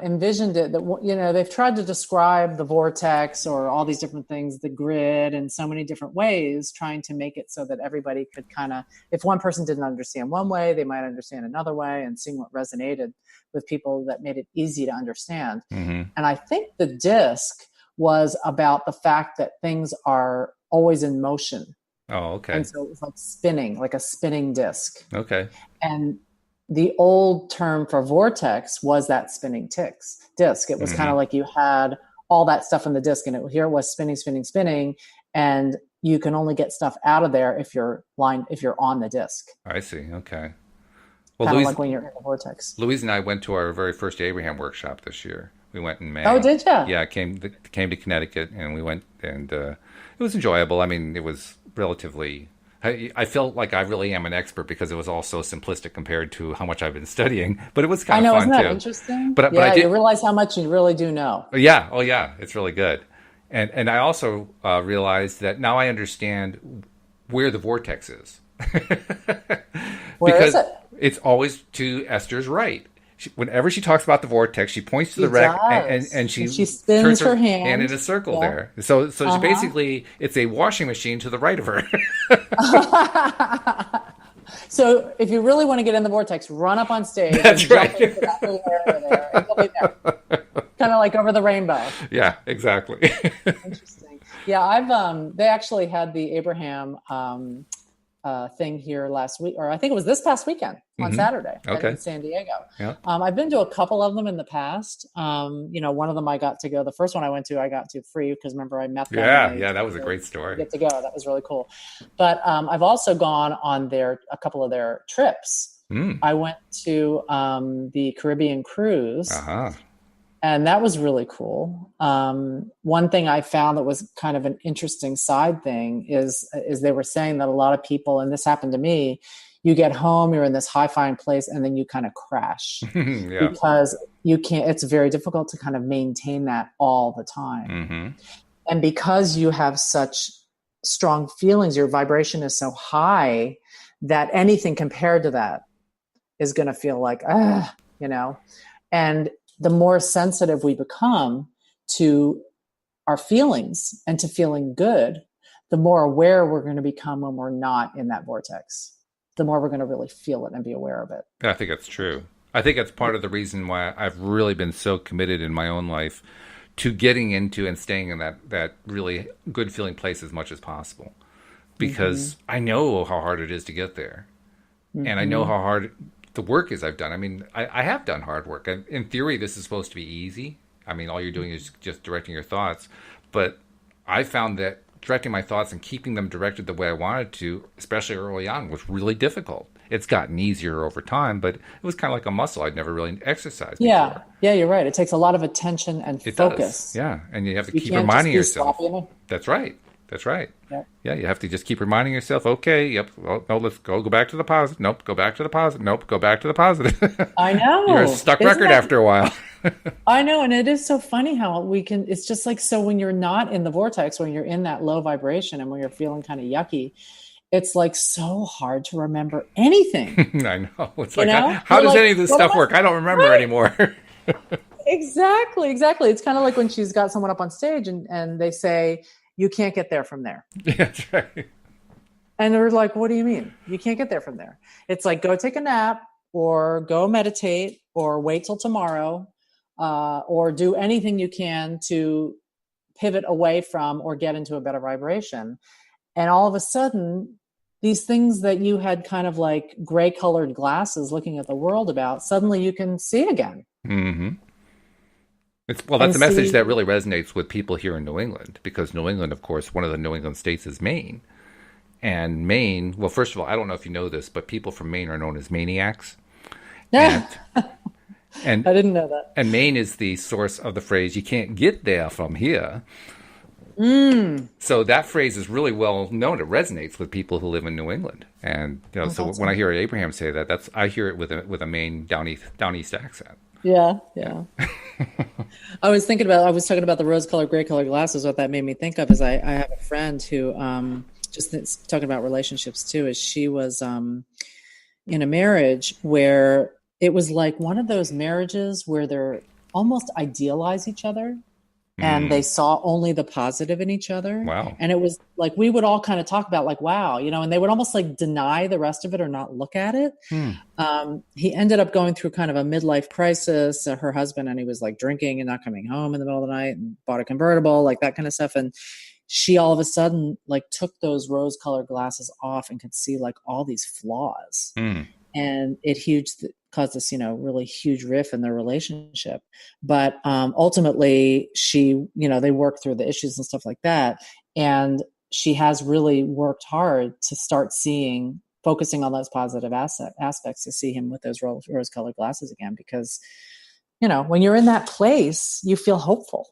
Speaker 2: envisioned it, that, you know, they've tried to describe the vortex or all these different things, the grid, in so many different ways, trying to make it so that everybody could kind of, if one person didn't understand one way, they might understand another way, and seeing what resonated with people that made it easy to understand.
Speaker 1: Mm-hmm.
Speaker 2: And I think the disc was about the fact that things are always in motion.
Speaker 1: Oh, okay.
Speaker 2: And so it was like spinning, like a spinning disc.
Speaker 1: Okay.
Speaker 2: And the old term for vortex was that spinning disc. It was kind of like you had all that stuff in the disc, and here it was spinning, spinning, spinning. And you can only get stuff out of there if you're on the disc.
Speaker 1: I see. Okay. Well,
Speaker 2: kind of like when you're in the vortex.
Speaker 1: Louise and I went to our very first Abraham workshop this year. We went in May.
Speaker 2: Oh, did you?
Speaker 1: Yeah, came to Connecticut, and we went, and it was enjoyable. I mean, it was relatively. I felt like I really am an expert because it was all so simplistic compared to how much I've been studying. But it was kind of fun too.
Speaker 2: Isn't that interesting?
Speaker 1: But I did,
Speaker 2: you realize how much you really do know.
Speaker 1: Yeah. Oh, yeah. It's really good. And I also realized that now I understand where the vortex is.
Speaker 2: Where is it?
Speaker 1: It's always to Esther's right. Whenever she talks about the vortex, she points to the rec, and she
Speaker 2: spins her hand
Speaker 1: in a circle there. So she basically, it's a washing machine to the right of her.
Speaker 2: So if you really want to get in the vortex, run up on stage.
Speaker 1: That's right.
Speaker 2: Jump into that little area there, and you'll be there. Kind of like over the rainbow.
Speaker 1: Yeah, exactly.
Speaker 2: Interesting. Yeah, they actually had the Abraham thing here last week, or I think it was this past weekend on Saturday in San Diego.
Speaker 1: Yeah.
Speaker 2: I've been to a couple of them in the past. You know, one of them I got to go. The first one I went to, I got to free because remember I met them.
Speaker 1: Yeah, that was a great story.
Speaker 2: Get to go. That was really cool. But I've also gone on a couple of their trips. I went to the Caribbean cruise. And that was really cool. One thing I found that was kind of an interesting side thing is they were saying that a lot of people, and this happened to me, you get home, you're in this high-flying place, and then you kind of crash because you can't. It's very difficult to kind of maintain that all the time. And because you have such strong feelings, your vibration is so high that anything compared to that is going to feel like, you know, and the more sensitive we become to our feelings and to feeling good, the more aware we're going to become when we're not in that vortex. The more we're going to really feel it and be aware of it.
Speaker 1: I think that's true. I think that's part of the reason why I've really been so committed in my own life to getting into and staying in that really good feeling place as much as possible. Because I know how hard it is to get there. And I know how hard the work is I've done. I mean, I have done hard work. In theory, this is supposed to be easy. I mean, all you're doing is just directing your thoughts. But I found that directing my thoughts and keeping them directed the way I wanted to, especially early on, was really difficult. It's gotten easier over time, but it was kind of like a muscle I'd never really exercised before.
Speaker 2: Yeah, you're right. It takes a lot of attention and focus.
Speaker 1: Yeah, and you have to keep reminding yourself. That's right.
Speaker 2: Yep.
Speaker 1: Yeah, you have to just keep reminding yourself, okay, yep, well, no, let's go back to the positive. Nope, go back to the positive. Nope, go back to the positive.
Speaker 2: I know.
Speaker 1: You're a stuck record after a while.
Speaker 2: I know, and it is so funny how it's just like, so when you're not in the vortex, when you're in that low vibration and when you're feeling kind of yucky, it's like so hard to remember anything.
Speaker 1: I know. It's like, how does any of this stuff work? I don't remember anymore.
Speaker 2: Exactly. It's kind of like when she's got someone up on stage and they say, you can't get there from there.
Speaker 1: Yeah, that's right.
Speaker 2: And they're like, what do you mean? You can't get there from there. It's like, go take a nap or go meditate or wait till tomorrow or do anything you can to pivot away from or get into a better vibration. And all of a sudden, these things that you had kind of like gray colored glasses looking at the world about, suddenly you can see again.
Speaker 1: That's a message that really resonates with people here in New England, because New England, of course, one of the New England states is Maine. And Maine, well, first of all, I don't know if you know this, but people from Maine are known as maniacs. And
Speaker 2: I didn't know that.
Speaker 1: And Maine is the source of the phrase, you can't get there from here. So that phrase is really well known. It resonates with people who live in New England. And so when I hear Abraham say that, I hear it with a Maine down east accent.
Speaker 2: Yeah. I was talking about the rose-colored, gray-colored glasses. What that made me think of is I have a friend who just talking about relationships too, is she was in a marriage where it was like one of those marriages where they're almost idealize each other. And they saw only the positive in each other.
Speaker 1: Wow.
Speaker 2: And it was like, we would all kind of talk about like, wow, and they would almost like deny the rest of it or not look at it. He ended up going through kind of a midlife crisis, her husband, and he was like drinking and not coming home in the middle of the night and bought a convertible, like that kind of stuff. And she all of a sudden like took those rose colored glasses off and could see like all these flaws. And it caused this, really huge rift in their relationship. But ultimately, she, they worked through the issues and stuff like that. And she has really worked hard to start focusing on those positive aspects, to see him with those rose-colored glasses again. Because, when you're in that place, you feel hopeful.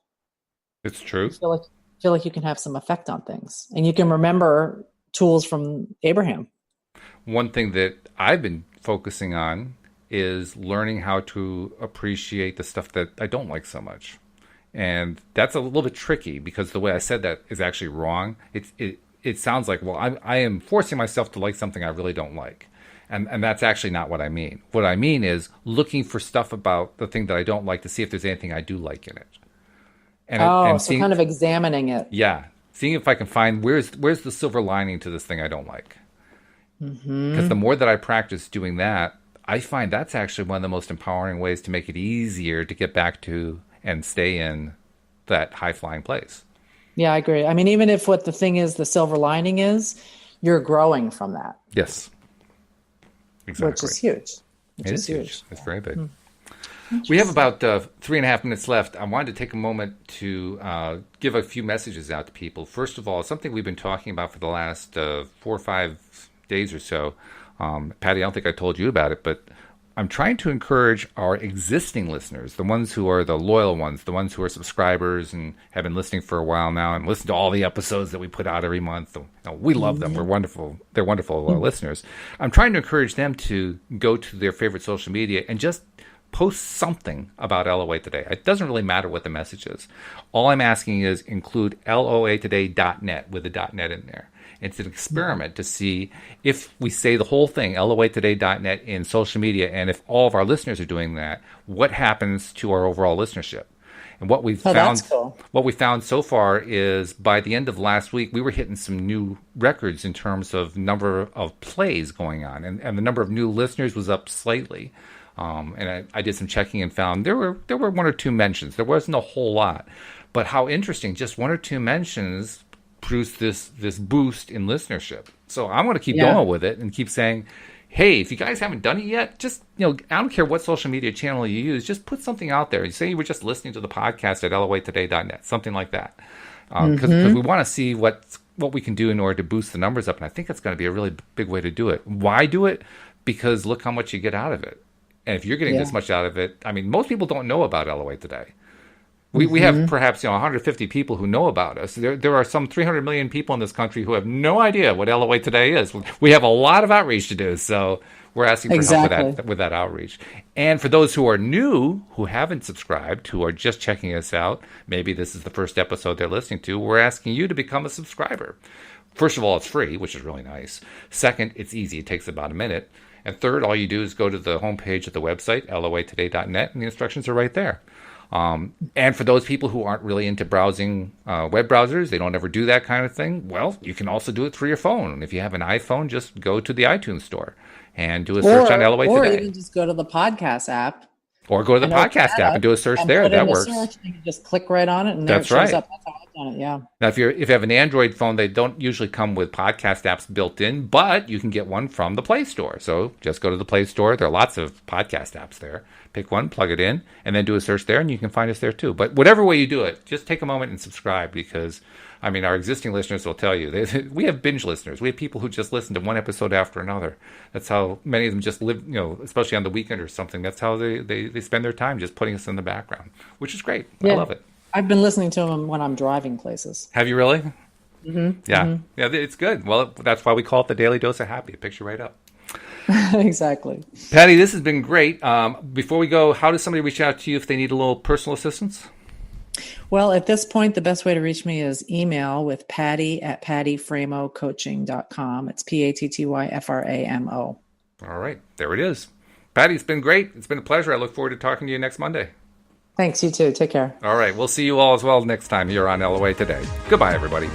Speaker 1: It's true.
Speaker 2: You feel like you can have some effect on things. And you can remember tools from Abraham.
Speaker 1: One thing that I've been focusing on is learning how to appreciate the stuff that I don't like so much. And that's a little bit tricky because the way I said that is actually wrong. It sounds like, well, I am forcing myself to like something I really don't like. And that's actually not what I mean. What I mean is looking for stuff about the thing that I don't like to see if there's anything I do like in it. And
Speaker 2: so kind of examining it.
Speaker 1: Yeah. Seeing if I can find where's the silver lining to this thing I don't like. Because the more that I practice doing that, I find that's actually one of the most empowering ways to make it easier to get back to and stay in that high-flying place.
Speaker 2: Yeah, I agree. I mean, even if what the thing is, the silver lining is, you're growing from that.
Speaker 1: Yes. Exactly.
Speaker 2: Which is huge.
Speaker 1: It is huge. It's very big. We have about 3.5 minutes left. I wanted to take a moment to give a few messages out to people. First of all, something we've been talking about for the last 4 or 5 days or so. Patty, I don't think I told you about it, but I'm trying to encourage our existing listeners, the ones who are the loyal ones, the ones who are subscribers and have been listening for a while now and listen to all the episodes that we put out every month. We love them. We're wonderful. They're wonderful listeners. I'm trying to encourage them to go to their favorite social media and just post something about LOA Today. It doesn't really matter what the message is. All I'm asking is include loatoday.net with the .net in there. It's an experiment to see if we say the whole thing, loatoday.net, in social media, and if all of our listeners are doing that, what happens to our overall listenership? And what we've what we found so far is by the end of last week, we were hitting some new records in terms of number of plays going on, and the number of new listeners was up slightly. And I did some checking and found there were 1 or 2 mentions. There wasn't a whole lot, but how interesting! Just 1 or 2 mentions produced this boost in listenership. So I want to keep going with it and keep saying, hey, if you guys haven't done it yet, just, I don't care what social media channel you use, just put something out there. You say you were just listening to the podcast at loatoday.net, something like that. Because we want to see what we can do in order to boost the numbers up. And I think that's going to be a really big way to do it. Why do it? Because look how much you get out of it. And if you're getting this much out of it, I mean, most people don't know about LOA Today. We have perhaps 150 people who know about us. There are some 300 million people in this country who have no idea what LOA Today is. We have a lot of outreach to do, so we're asking for help with that outreach. And for those who are new, who haven't subscribed, who are just checking us out, maybe this is the first episode they're listening to, we're asking you to become a subscriber. First of all, it's free, which is really nice. Second, it's easy. It takes about a minute. And third, all you do is go to the homepage of the website, loatoday.net, and the instructions are right there. And for those people who aren't really into browsing web browsers, they don't ever do that kind of thing, well, you can also do it through your phone. If you have an iPhone, just go to the iTunes store and do a search on LOA Today.
Speaker 2: Or even just go to the podcast app.
Speaker 1: Or go to the podcast app and do a search there. That works.
Speaker 2: Search, and you just click right on it, and there it shows up. That's how I've done it, yeah.
Speaker 1: Now, if you have an Android phone, they don't usually come with podcast apps built in, but you can get one from the Play Store. So just go to the Play Store. There are lots of podcast apps there. Pick one, plug it in, and then do a search there, and you can find us there too. But whatever way you do it, just take a moment and subscribe because, I mean, our existing listeners will tell you. We have binge listeners. We have people who just listen to one episode after another. That's how many of them just live, especially on the weekend or something. That's how they spend their time, just putting us in the background, which is great. Yeah. I love it.
Speaker 2: I've been listening to them when I'm driving places.
Speaker 1: Have you really?
Speaker 2: Mm-hmm.
Speaker 1: Yeah.
Speaker 2: Mm-hmm.
Speaker 1: Yeah, it's good. Well, that's why we call it the Daily Dose of Happy. It picks you right up.
Speaker 2: Exactly.
Speaker 1: Patty, this has been great. Before we go, how does somebody reach out to you if they need a little personal assistance?
Speaker 2: Well, at this point, the best way to reach me is email with Patty at pattyframo.coaching.com. It's PATTYFRAMO.
Speaker 1: All right. There it is. Patty, it's been great. It's been a pleasure. I look forward to talking to you next Monday.
Speaker 2: Thanks. You too. Take care.
Speaker 1: All right. We'll see you all as well next time here on LOA Today. Goodbye, everybody.